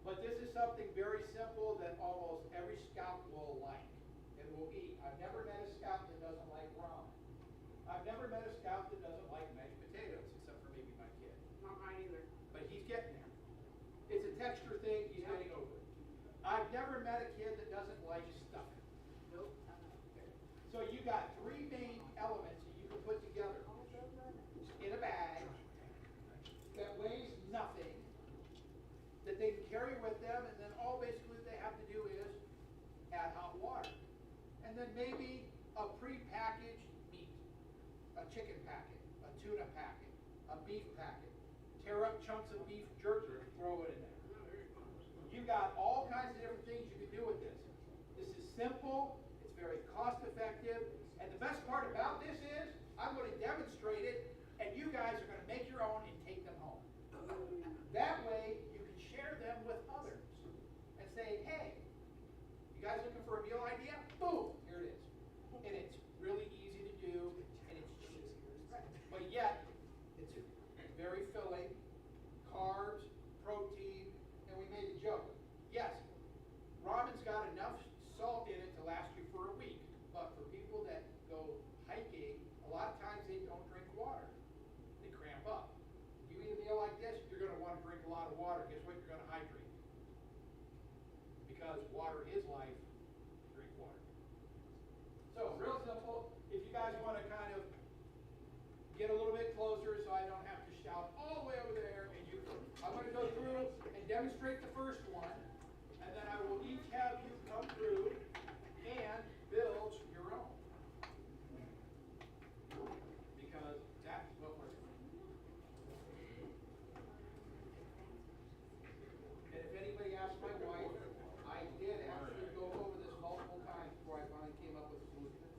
L: But this is something very simple that almost every scout will like and will eat. I've never met a scout that doesn't like ramen. I've never met a scout that doesn't like mashed potatoes, except for maybe my kid.
B: Not mine either.
L: But he's getting there. It's a texture thing, he's getting over it. I've never met a kid that doesn't like stuffing.
B: Nope.
L: So you got three main elements that you can put together in a bag that weighs nothing, that they can carry with them, and then all basically they have to do is add hot water. And then maybe a pre-packaged meat, a chicken packet, a tuna packet, a beef packet. Tear up chunks of beef jerky, throw it in there. You got all kinds of different things you can do with this. This is simple, it's very cost effective, and the best part about this is I'm going to demonstrate it, and you guys are going to make your own and take them home. That way you can share them with others and say, hey, you guys looking for a meal idea? Boom, here it is. And it's really easy to do, and it's cheap. But yet, it's very filling, carbs, protein, and we made a joke. Yes, ramen's got enough salt in it to last you for a week, but for people that go hiking, a lot of times they don't drink water. They cramp up. You eat a meal like this, you're going to want to drink a lot of water. Guess what? You're going to hydrate. Because water is life, drink water. So, real simple. If you guys want to kind of get a little bit closer so I don't have to shout all the way over there, and I'm going to go through and demonstrate the first one, and then I will each have you come through and build your own. Because that's what we're doing. And if anybody asks my wife, I did actually go over this multiple times before I finally came up with a solution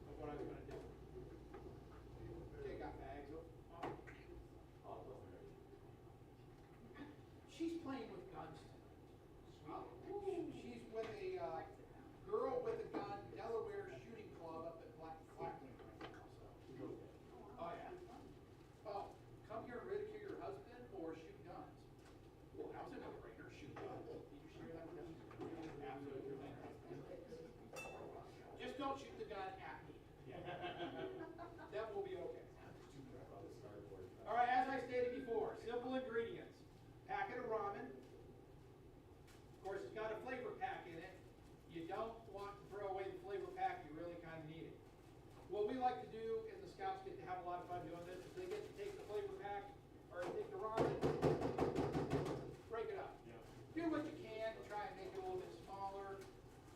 L: of what I was going to do. Okay, got bags. She's playing with guns tonight. She's with a girl with a gun, Delaware Shooting Club up at Blackman right now. So. Oh yeah. Oh, come here and ridicule your husband or shoot guns? Well, that was a no-brainer. Shoot guns. Did you share that with us? Absolutely. Just don't shoot the gun at me. That will be okay. All right, as I stated before, simple ingredients. Packet of ramen. Of course, it's got a flavor pack in it. You don't want to throw away the flavor pack. You really kind of need it. What we like to do, and the Scouts get to have a lot of fun doing this, is they get to take the flavor pack, or take the ramen, break it up. Do what you can to try and make it a little bit smaller.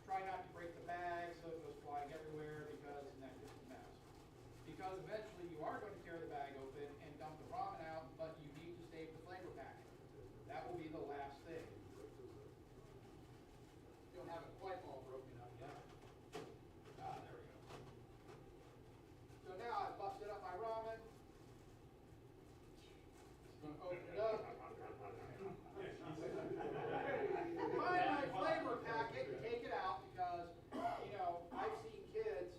L: Try not to break the bag so it goes flying everywhere, because then that gets a mess. Because eventually you are going to tear the bag open and dump the ramen out, but you need to save the flavor packet. That will be the last thing. Don't have it quite all broken up yet. Ah, there we go. So now I've busted up my ramen. Just going to open it up. Find my flavor packet and take it out because, you know, I've seen kids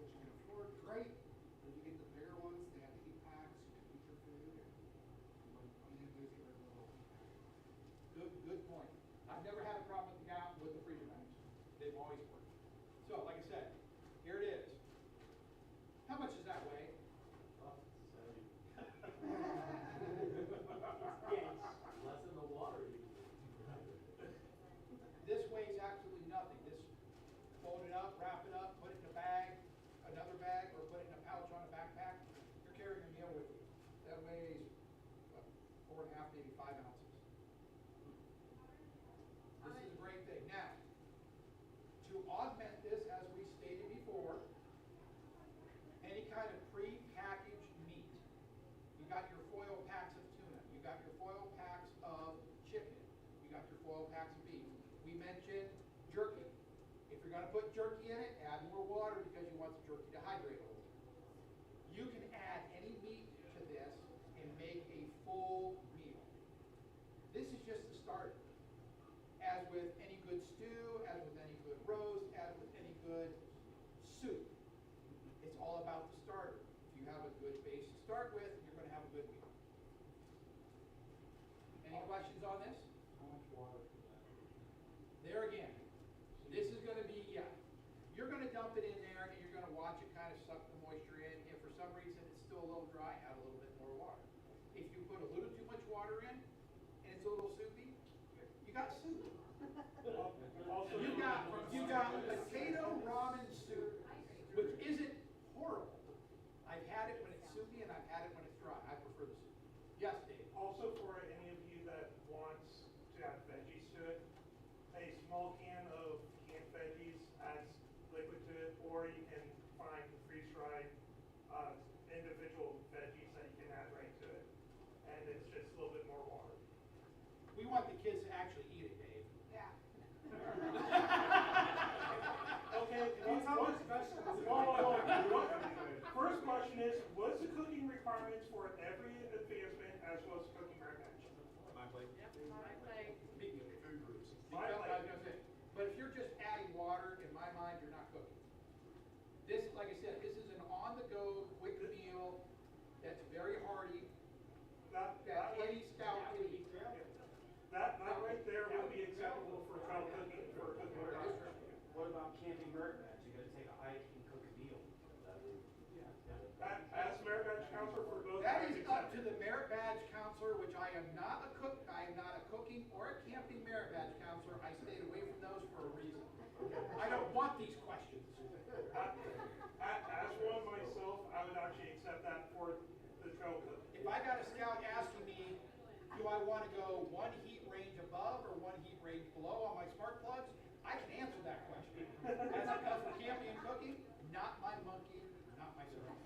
O: what you can afford, great. But if you get the bigger ones, they have 8 packs, you can eat your food, and you can use it with a little.
L: Good point. I've never had a problem with the freezer bags. They've always worked. So, like I said, here it is. How much does that weigh?
J: Less in the water.
L: This weighs absolutely nothing. This, fold it up, wrap it up, put it in a bag, another bag, or put it in a pouch on a backpack. You're carrying a meal with you. That weighs, what, 4.5, maybe 5 ounces. This is a great thing. Now, to augment this, as we stated before, any kind of pre-packaged meat. You got your foil packs of tuna. You got your foil packs of chicken. You got your foil packs of beef. We mentioned jerky. If you're going to put jerky in it, add more water because you want the jerky to hydrate a little. You can add any meat to this and make a full meal. This is just the starter. As with any good stew, as with any good roast, as with any good soup, it's all about the starter. If you have a good base to start with, you're going to have a good meal. Any questions on this?
O: How much water for that?
L: There again, this is going to be, yeah, you're going to dump it in there and you're going to watch it kind of suck the moisture in. If for some reason it's still a little dry, add a little bit more water. If you put a little too much water in and it's a little soupy, you got soup.
F: Also,
L: You got potato ramen soup, which isn't horrible. I've had it when it's soupy and I've had it when it's dry. I prefer the soup. Yes, Dave?
F: Also, for any of you that wants to add veggies to it, a small can of canned veggies adds liquid to it, or you can find freeze-dried individual veggies that you can add right to it. And it's just a little bit more water.
L: We want the kids to actually eat it, Dave.
B: Yeah.
F: Okay,
O: What's vegetables?
F: First question is, what's the cooking requirements for every advancement as well as cooking right now?
J: My plate.
O: Food groups.
F: My
L: I was
F: plate.
L: gonna say, but if you're just adding water, in my mind, you're not cooking. This, like I said, this is an on-the-go quick meal that's very hearty, that any scout can eat.
F: That right there would be acceptable for child cooking, for cooking.
N: What about camping merit badge? You gotta take a hike and cook a meal.
F: As merit badge counselor for both.
L: That is up to the merit badge counselor, which I am not a cook, I am not a cooking or a camping merit badge counselor. I stayed away from those for a reason. I don't want these questions.
F: As one myself, I would actually accept that for the trail cooking.
L: If I got a scout asking me, do I want to go one heat range above or one heat range below on my smart plugs, I can answer that question. As it comes for camping and cooking, not my monkey, not my circus.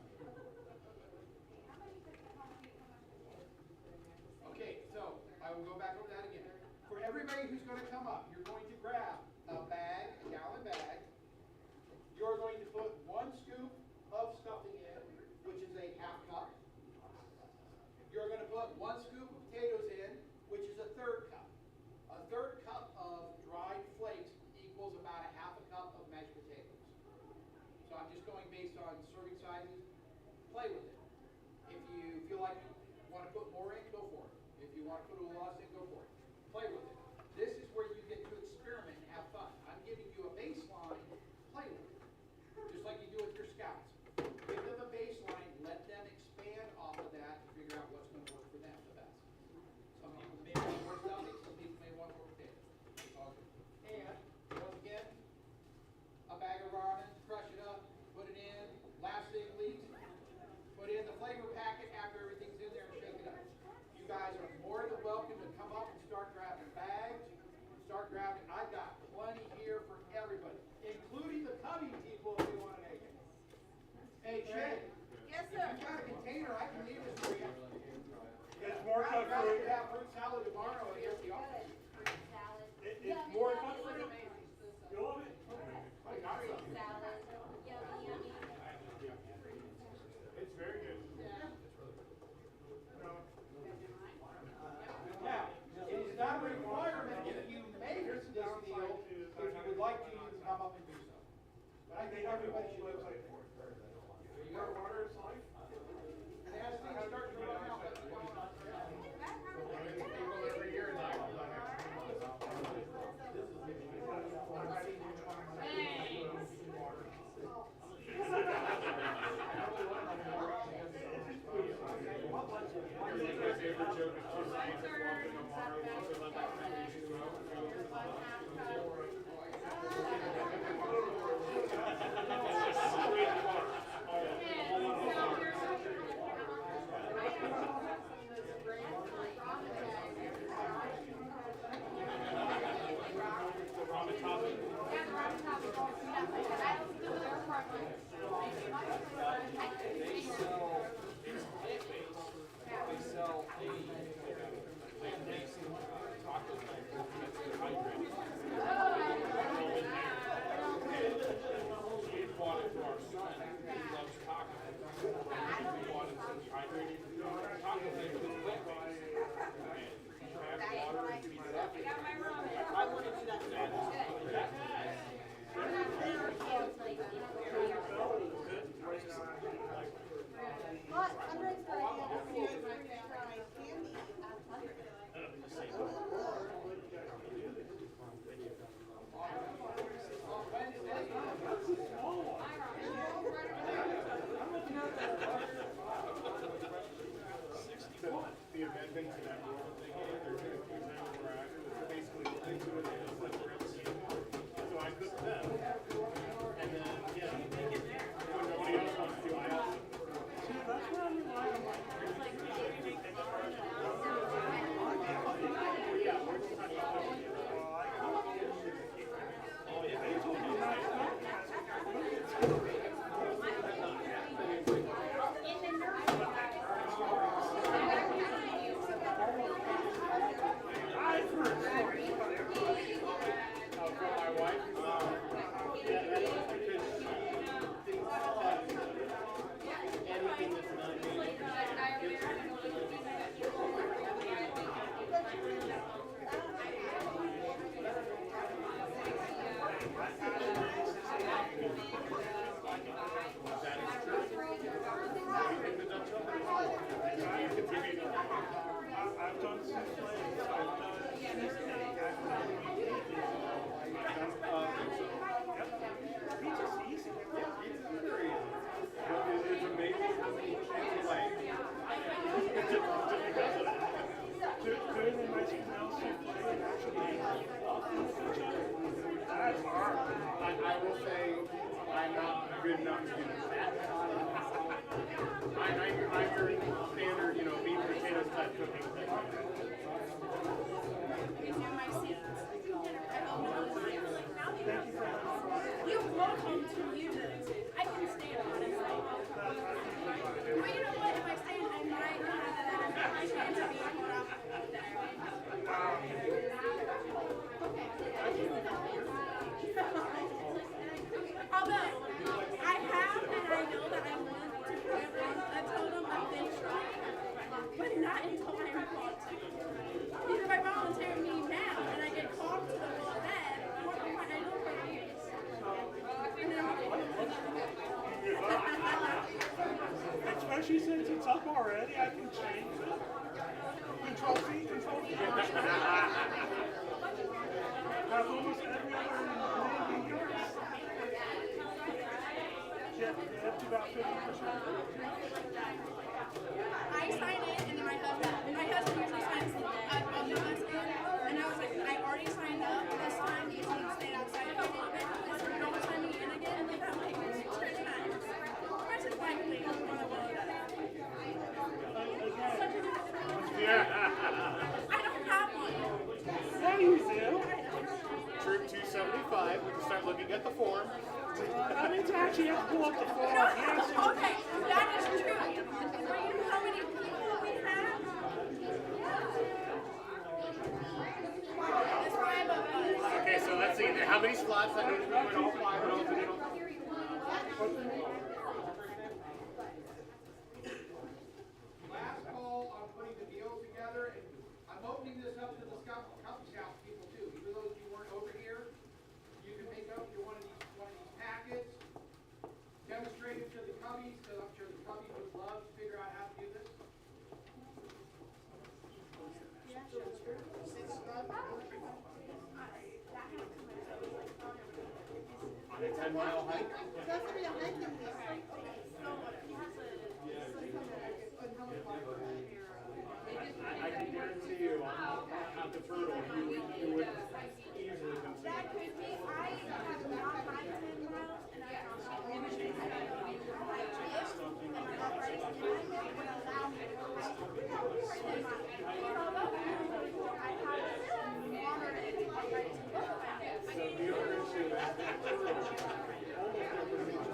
L: Okay, so I will go back over that again. For everybody who's going to come up, you're going to grab a bag, a gallon bag. You're going to put 1 scoop of stuffing in, which is a half cup. You're going to put 1 scoop of potatoes in, which is a 1/3 cup. A 1/3 cup of dried flakes equals about a half a cup of mashed potatoes. So I'm just going based on serving sizes. Play with it. If you feel like you want to put more in, go for it. If you want to put a little less in, go for it. Play with it. This is where you get to experiment and have fun. I'm giving you a baseline. Play with it. Just like you do with your scouts. Give them a baseline, let them expand off of that to figure out what's going to work for them the best. Some people may want more stuffing, some people may want more potatoes. It's all good. And, once again, a bag of ramen, crush it up, put it in, last thing leaks, put
E: I want to do that.
G: But fundraiser idea is to try candy at fundraiser.
O: The event thing to that world thing, there's a few times where I basically looked into it and it's like around the same board. So I cooked them. And then, yeah, when nobody else wants to, I ask them.
A: See, that's what I'm relying on.
O: Yeah, we're just talking about that.
A: Oh, yeah. They told me not to cook. I've heard stories about everybody.
O: From my wife, yeah, that is because she thinks anything that's not made.
A: I've done souffle, I've done cheesecake, I've done pizza's easy.
O: Yeah, it's very easy. But it's amazing how many chances, like, just because of it.
A: Doing a nice vanilla souffle and actually making it off the kitchen, that's hard.
O: I will say I'm not good enough to do that. I'm your standard, you know, meat and potatoes type cooking thing.
G: You're welcome to use it. I can stand on it. But you know what? If I stand, I might have that chance of being put off Although, I have and I know that I want to put a totem of bench strength, but not until I'm called to. Because if I volunteer me now and I get called to the full bed, what do I do for years? And then
A: Especially since it's up already, I can change it. Control C, Control V. Have almost every other name be yours. Get up to about 50%.
G: I signed in, and then my husband usually signs on the last end, and I was like, I already signed up this time, you need to stay outside for a little bit, so don't sign me in again, and I'm like, it's 2 times. I said, fine, please, I want to blow that out. I don't have one.
A: Yeah, you do.
O: Troop 275, we can start looking at the form.
A: That means I actually have to pull up the form.
G: Okay, that is true. Do you know how many people we have? There's 5 of us.
O: Okay, so let's see, how many slots? I know we're all 5 and all 3.
L: Last call on putting the deal together, and I'm opening this up to the Cub Scouts people too. Even those of you weren't over here, you can pick up one of these packets, demonstrate it to the Cubbies, because I'm sure the Cubbies would love to figure out how to do this.
O: On a 10-mile hike?
G: That's to be a hiking list.
O: I can guarantee you, on the turtle, you would easily consider.
G: That could be, I have not hiked 10 miles, and I found out and my GPS and my operating calendar would allow me to go hike 10 miles. And although I have longer and operating both of my hips.
O: So the other issue is that turtle almost never reaches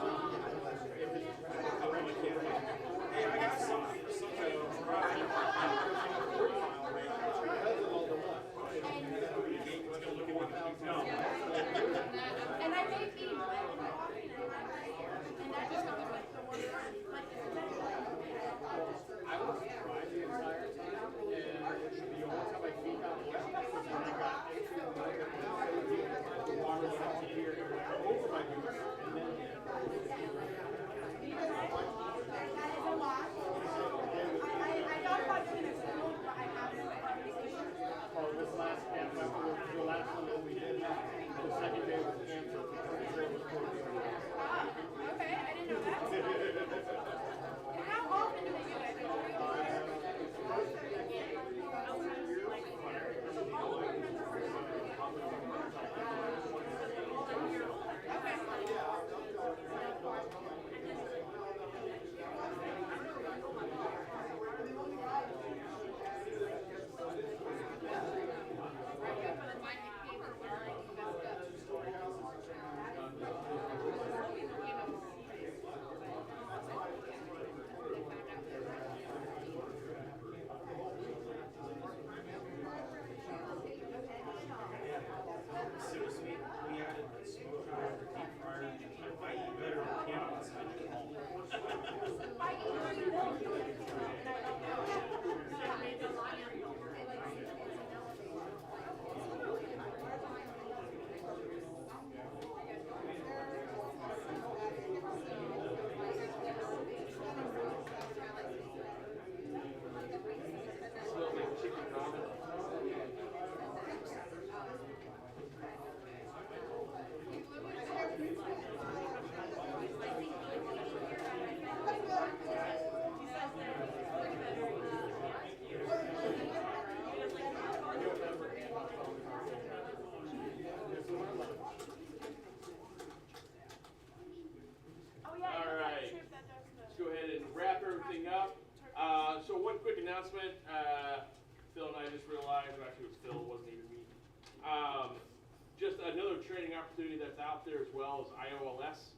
A: another training opportunity that's out there as well is IOLS,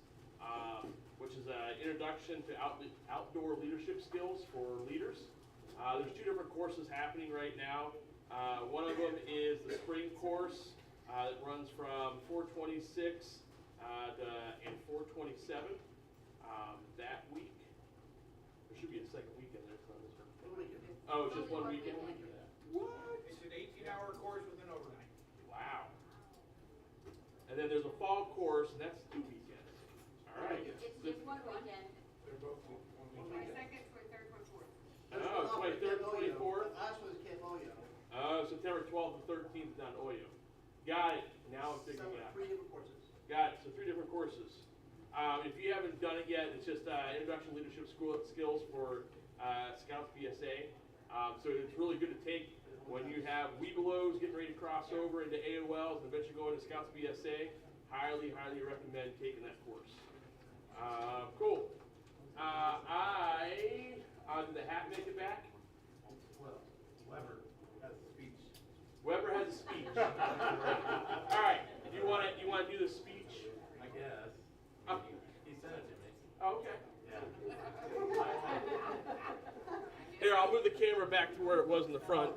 A: which is an introduction to outdoor leadership skills for leaders. There's 2 different courses happening right now. One of them is the spring course that runs from 4/26 and 4/27 that week. There should be a second weekend there. It's not this one. Oh, it's just one weekend? What?
L: It's an 18-hour course with an overnight.
A: Wow. And then there's a fall course, and that's 2 weekends. All right.
M: It's just one weekend.
O: They're both one weekend.
B: 22nd, 23rd, 24th.
A: Oh, 23rd, 24th.
I: Last one is Camp Oyo.
A: Oh, September 12th and 13th down at Oyo. Got it. Now I'm figuring it out.
I: 3 different courses.
A: Got it. So 3 different courses. If you haven't done it yet, it's just Introduction to Leadership Skills for Scouts BSA. So it's really good to take when you have Webelos getting ready to cross over into AOLs and eventually go into Scouts BSA. Highly, highly recommend taking that course. Cool. Did the hat make it back?
J: Well, Weber has a speech.
A: Weber has a speech. All right. You want to do the speech?
J: I guess. He sent it to me.
A: Oh, okay.
J: Yeah.
A: Here, I'll move the camera back to where it was in the front.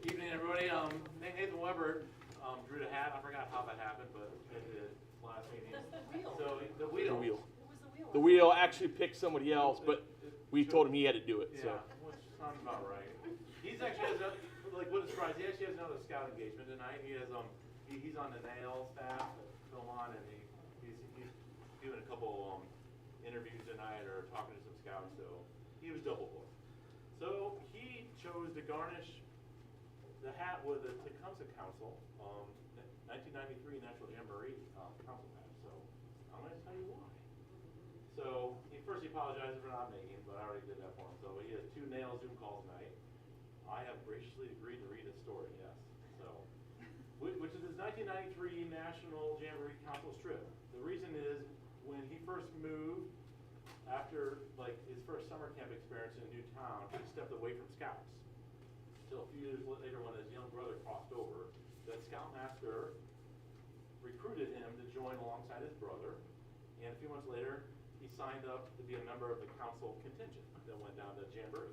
J: Evening, everybody. Nathan Weber drew the hat. I forgot how that happened, but it did last meeting. So the wheel.
A: The wheel. The wheel actually picked somebody else, but we told him he had to do it. So.
J: Yeah, which sounds about right. He's actually has what a surprise. He actually has another scout engagement tonight. He has he's on the nail staff at Philmont, and he's doing a couple interviews tonight or talking to some scouts. So he was double booked. So he chose to garnish the hat with the Tecumseh Council 1993 National Jamboree Council hat. So I'm going to tell you why. So he apologizes for not making, but I already did that for him. So he has 2 nail Zoom calls tonight. I have graciously agreed to read his story, yes. So, which is his 1993 National Jamboree Council strip. The reason is when he first moved, after like his first summer camp experience in a new town, he stepped away from scouts. Until a few years later, when his young brother crossed over, that scoutmaster recruited him to join alongside his brother, and a few months later, he signed up to be a member of the council contingent that went down to Jamboree.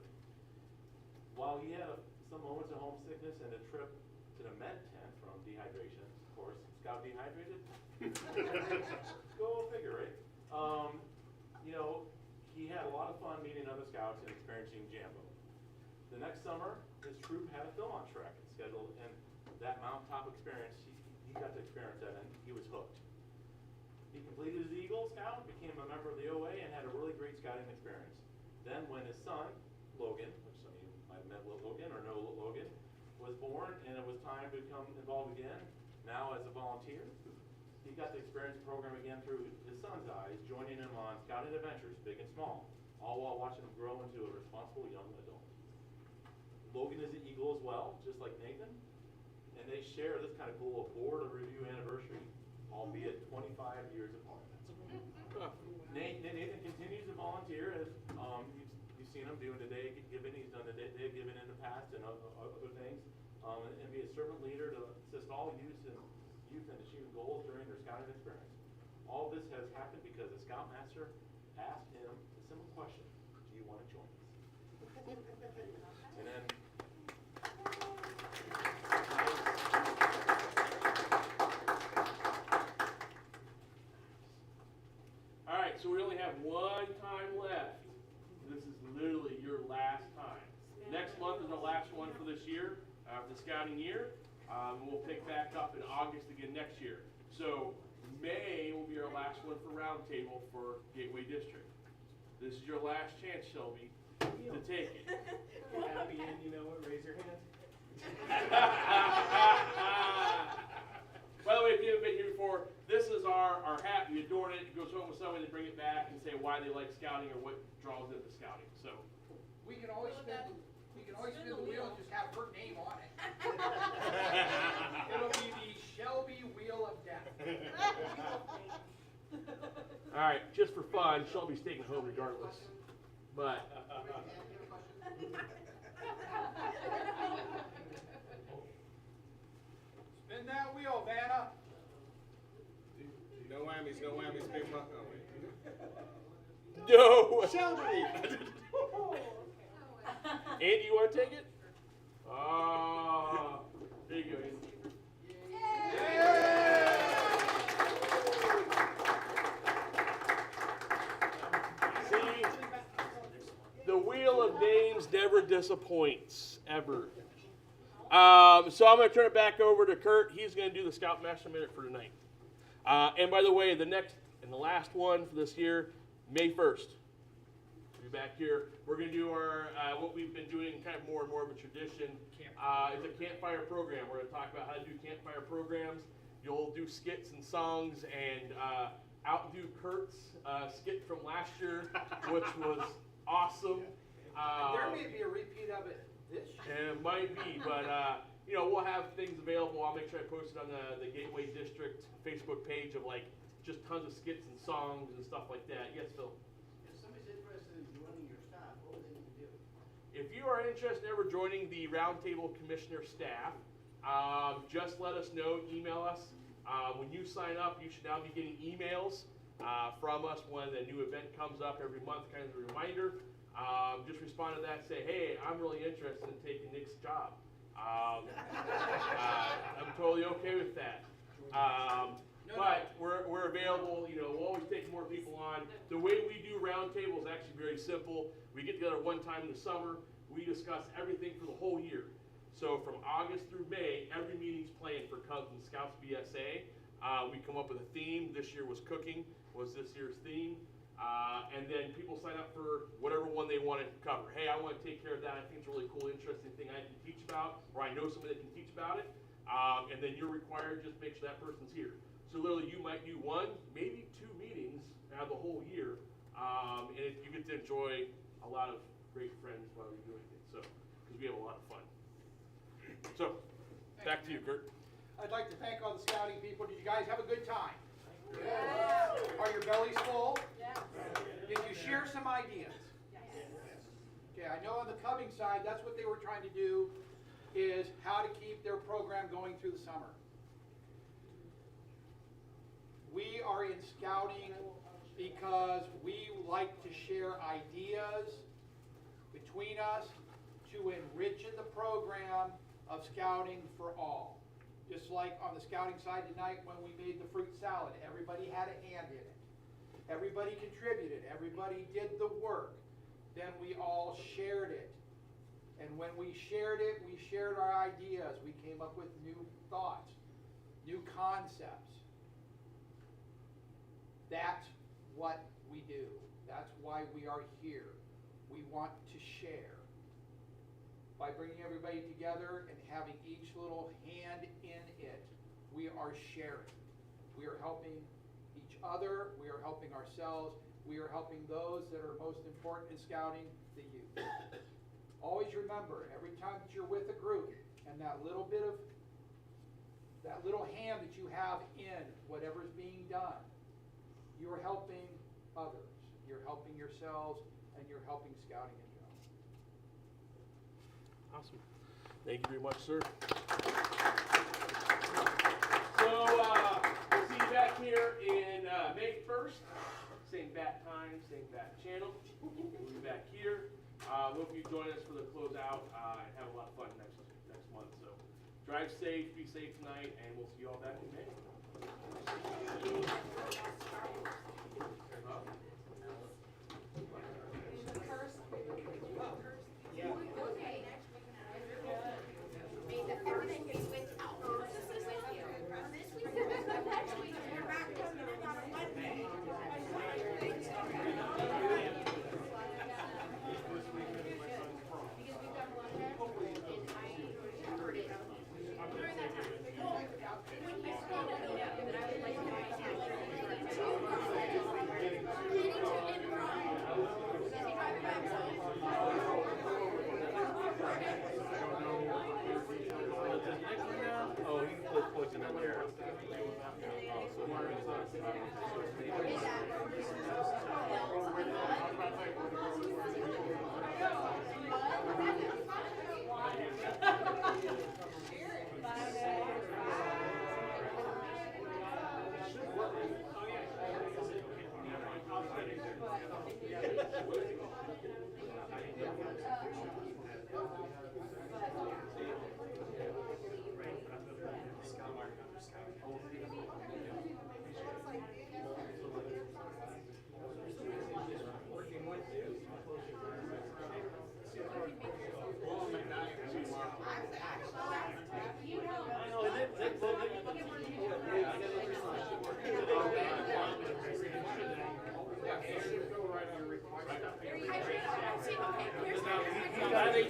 J: While he had some moments of homesickness and a trip to the med tent from dehydration, of course, scout dehydrated? Go figure, right? You know, he had a lot of fun meeting other scouts and experiencing Jambo. The next summer, his troop had a Philmont trek scheduled, and that mountaintop experience, he got to experience that, and he was hooked. He completed his Eagle Scout, became a member of the OA, and had a really great scouting experience. Then when his son, Logan, which some of you might have met Logan or know Logan, was born, and it was time to become involved again, now as a volunteer, he got to experience the program again through his son's eyes, joining him on scouting adventures, big and small, all while watching him grow into a responsible young adult. Logan is an Eagle as well, just like Nathan, and they share this kind of cool board of review anniversary, albeit 25 years apart. Nathan continues to volunteer as you've seen him doing the day giving. He's done the day giving in the past and other things, and be a servant leader to assist all youth in achieving goals during their scouting experience. All this has happened because the scoutmaster asked him a simple question: do you want to join us? And then
A: All right, so we only have 1 time left. This is literally your last time. Next month is our last one for this year, for the scouting year. We'll pick back up in August again next year. So May will be our last one for Roundtable for Gateway District. This is your last chance, Shelby, to take it.
N: Happy and you know what, raise your hand.
A: By the way, if you haven't been here before, this is our hat. We adorn it. It goes home with somebody to bring it back and say why they like scouting or what draws them to scouting. So
L: We can always spin the wheel and just have her name on it. It'll be the Shelby Wheel of Death.
A: all right, just for fun, Shelby's taking it home regardless. But whammies, no whammies, big month. Oh, wait. No.
K: Shelby.
A: Andy, you want to take it? Ah, there you go, Andy. See, the wheel of names never disappoints, ever. So I'm going to turn it back over to Kurt. He's going to do the Scoutmaster Minute for tonight. And by the way, the next and the last one for this year, May 1st. We'll be back here. We're going to do our what we've been doing, kind of more and more of a tradition. It's a campfire program. We're going to talk about how to do campfire programs. You'll do skits and songs and outdo Kurt's skit from last year, which was awesome.
L: There may be a repeat of it this year.
A: It might be, but you know, we'll have things available. I'll make sure I post it on the Gateway District Facebook page of like just tons of skits and songs and stuff like that. Yes, Phil?
E: If somebody's interested in joining your staff, what would they need to do?
A: If you are interested in ever joining the Roundtable Commissioner staff, just let us know, email us. When you sign up, you should now be getting emails from us when a new event comes up every month, kind of a reminder. Just respond to that and say, hey, I'm really interested in taking Nick's job. I'm totally okay with that. But we're available, you know, we'll always take more people on. The way we do Roundtable is actually very simple. We get together one time in the summer, we discuss everything for the whole year. So from August through May, every meeting's planned for Cubs and Scouts BSA. We come up with a theme. This year was cooking, was this year's theme. And then people sign up for whatever one they want to cover. Hey, I want to take care of that. I think it's a really cool, interesting thing I can teach about, or I know somebody that can teach about it. And then you're required to just make sure that person's here. So literally you might do one, maybe 2 meetings out of the whole year. And you get to enjoy a lot of great friends while you're doing it. So, because we have a lot of fun. So, back to you, Kurt.
L: I'd like to thank all the scouting people. Did you guys have a good time? Yeah. Are your bellies full? Yeah. Did you share some ideas? Yes. Okay, I know on the Cubbing side, that's what they were trying to do, is how to keep their program going through the summer. We are in scouting because we like to share ideas between us to enrich the program of scouting for all. Just like on the scouting side tonight when we made the fruit salad, everybody had a hand in it. Everybody contributed, everybody did the work. Then we all shared it. And when we shared it, we shared our ideas. We came up with new thoughts, new concepts. That's what we do. That's why we are here. We want to share. By bringing everybody together and having each little hand in it, we are sharing. We are helping each other. We are helping ourselves. We are helping those that are most important in scouting, the youth. Always remember, every time that you're with a group and that little hand that you have in whatever's being done, you're helping others. You're helping yourselves, and you're helping scouting in general.
A: Awesome. Thank you very much, sir. So, we'll see you back here in May 1st. Same bat time, same bat channel. We'll be back here. Hope you join us for the closeout and have a lot of fun next month. So, drive safe, be safe tonight, and we'll see you all back in May.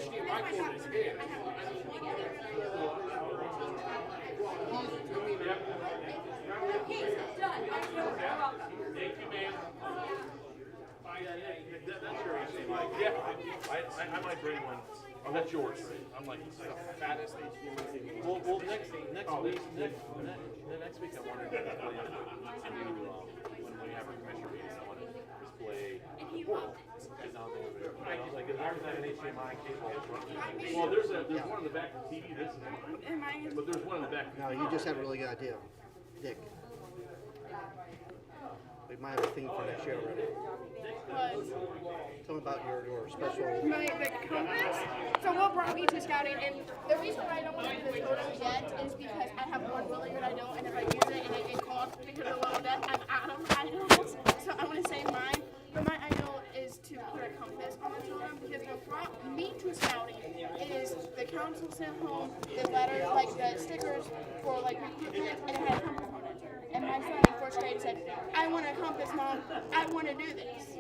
O: HDMI cord in his hand.
J: Thank you, ma'am. That's your HDMI. Yeah, I might bring one. Oh, that's yours, right? I'm like the fattest HDMI. Well, next week, the next week I wanted to display when we have our commissioner meetings, I want to display portal. And I was like, as long as I have an HDMI cable, it's running. Well, there's one in the back of the TV. This is mine. But there's one in the back.
P: No, you just have a really good idea, Dick. We might have a theme for next year already. Tell me about your special.
Q: The compass. So what brought me to scouting, and the reason why I don't want to do this photo yet is because I have one really good idea, and if I use it and I get caught because of low death, I'm out of idols. So I want to save mine. But my idol is to put a compass on the totem, because what brought me to scouting is the council sent home the letter, like the stickers for like recruitment, and it had a compass on it. And my son in 4th grade said, I want a compass, Mom. I want to do this.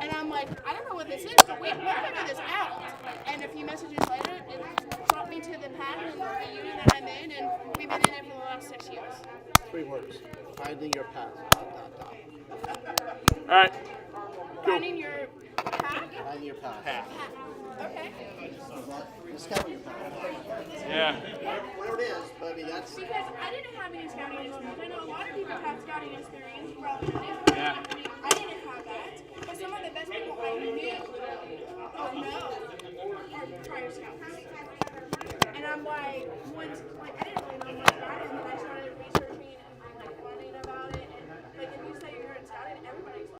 Q: And I'm like, I don't know what this is, but we'll figure this out. And a few messages later, it brought me to the path and the union that I'm in, and we've been in it for the last 6 years.
P: 3 words. Finding your path.
J: All right.
Q: Finding your path?
P: Finding your path.
Q: Okay.
P: Discover your path.
J: Yeah.
P: Whatever it is, but I mean, that's.
Q: Because I didn't have any scouting experience. I know a lot of people have scouting experience from
J: Yeah.
Q: I didn't have that. But some of the best people I knew or know are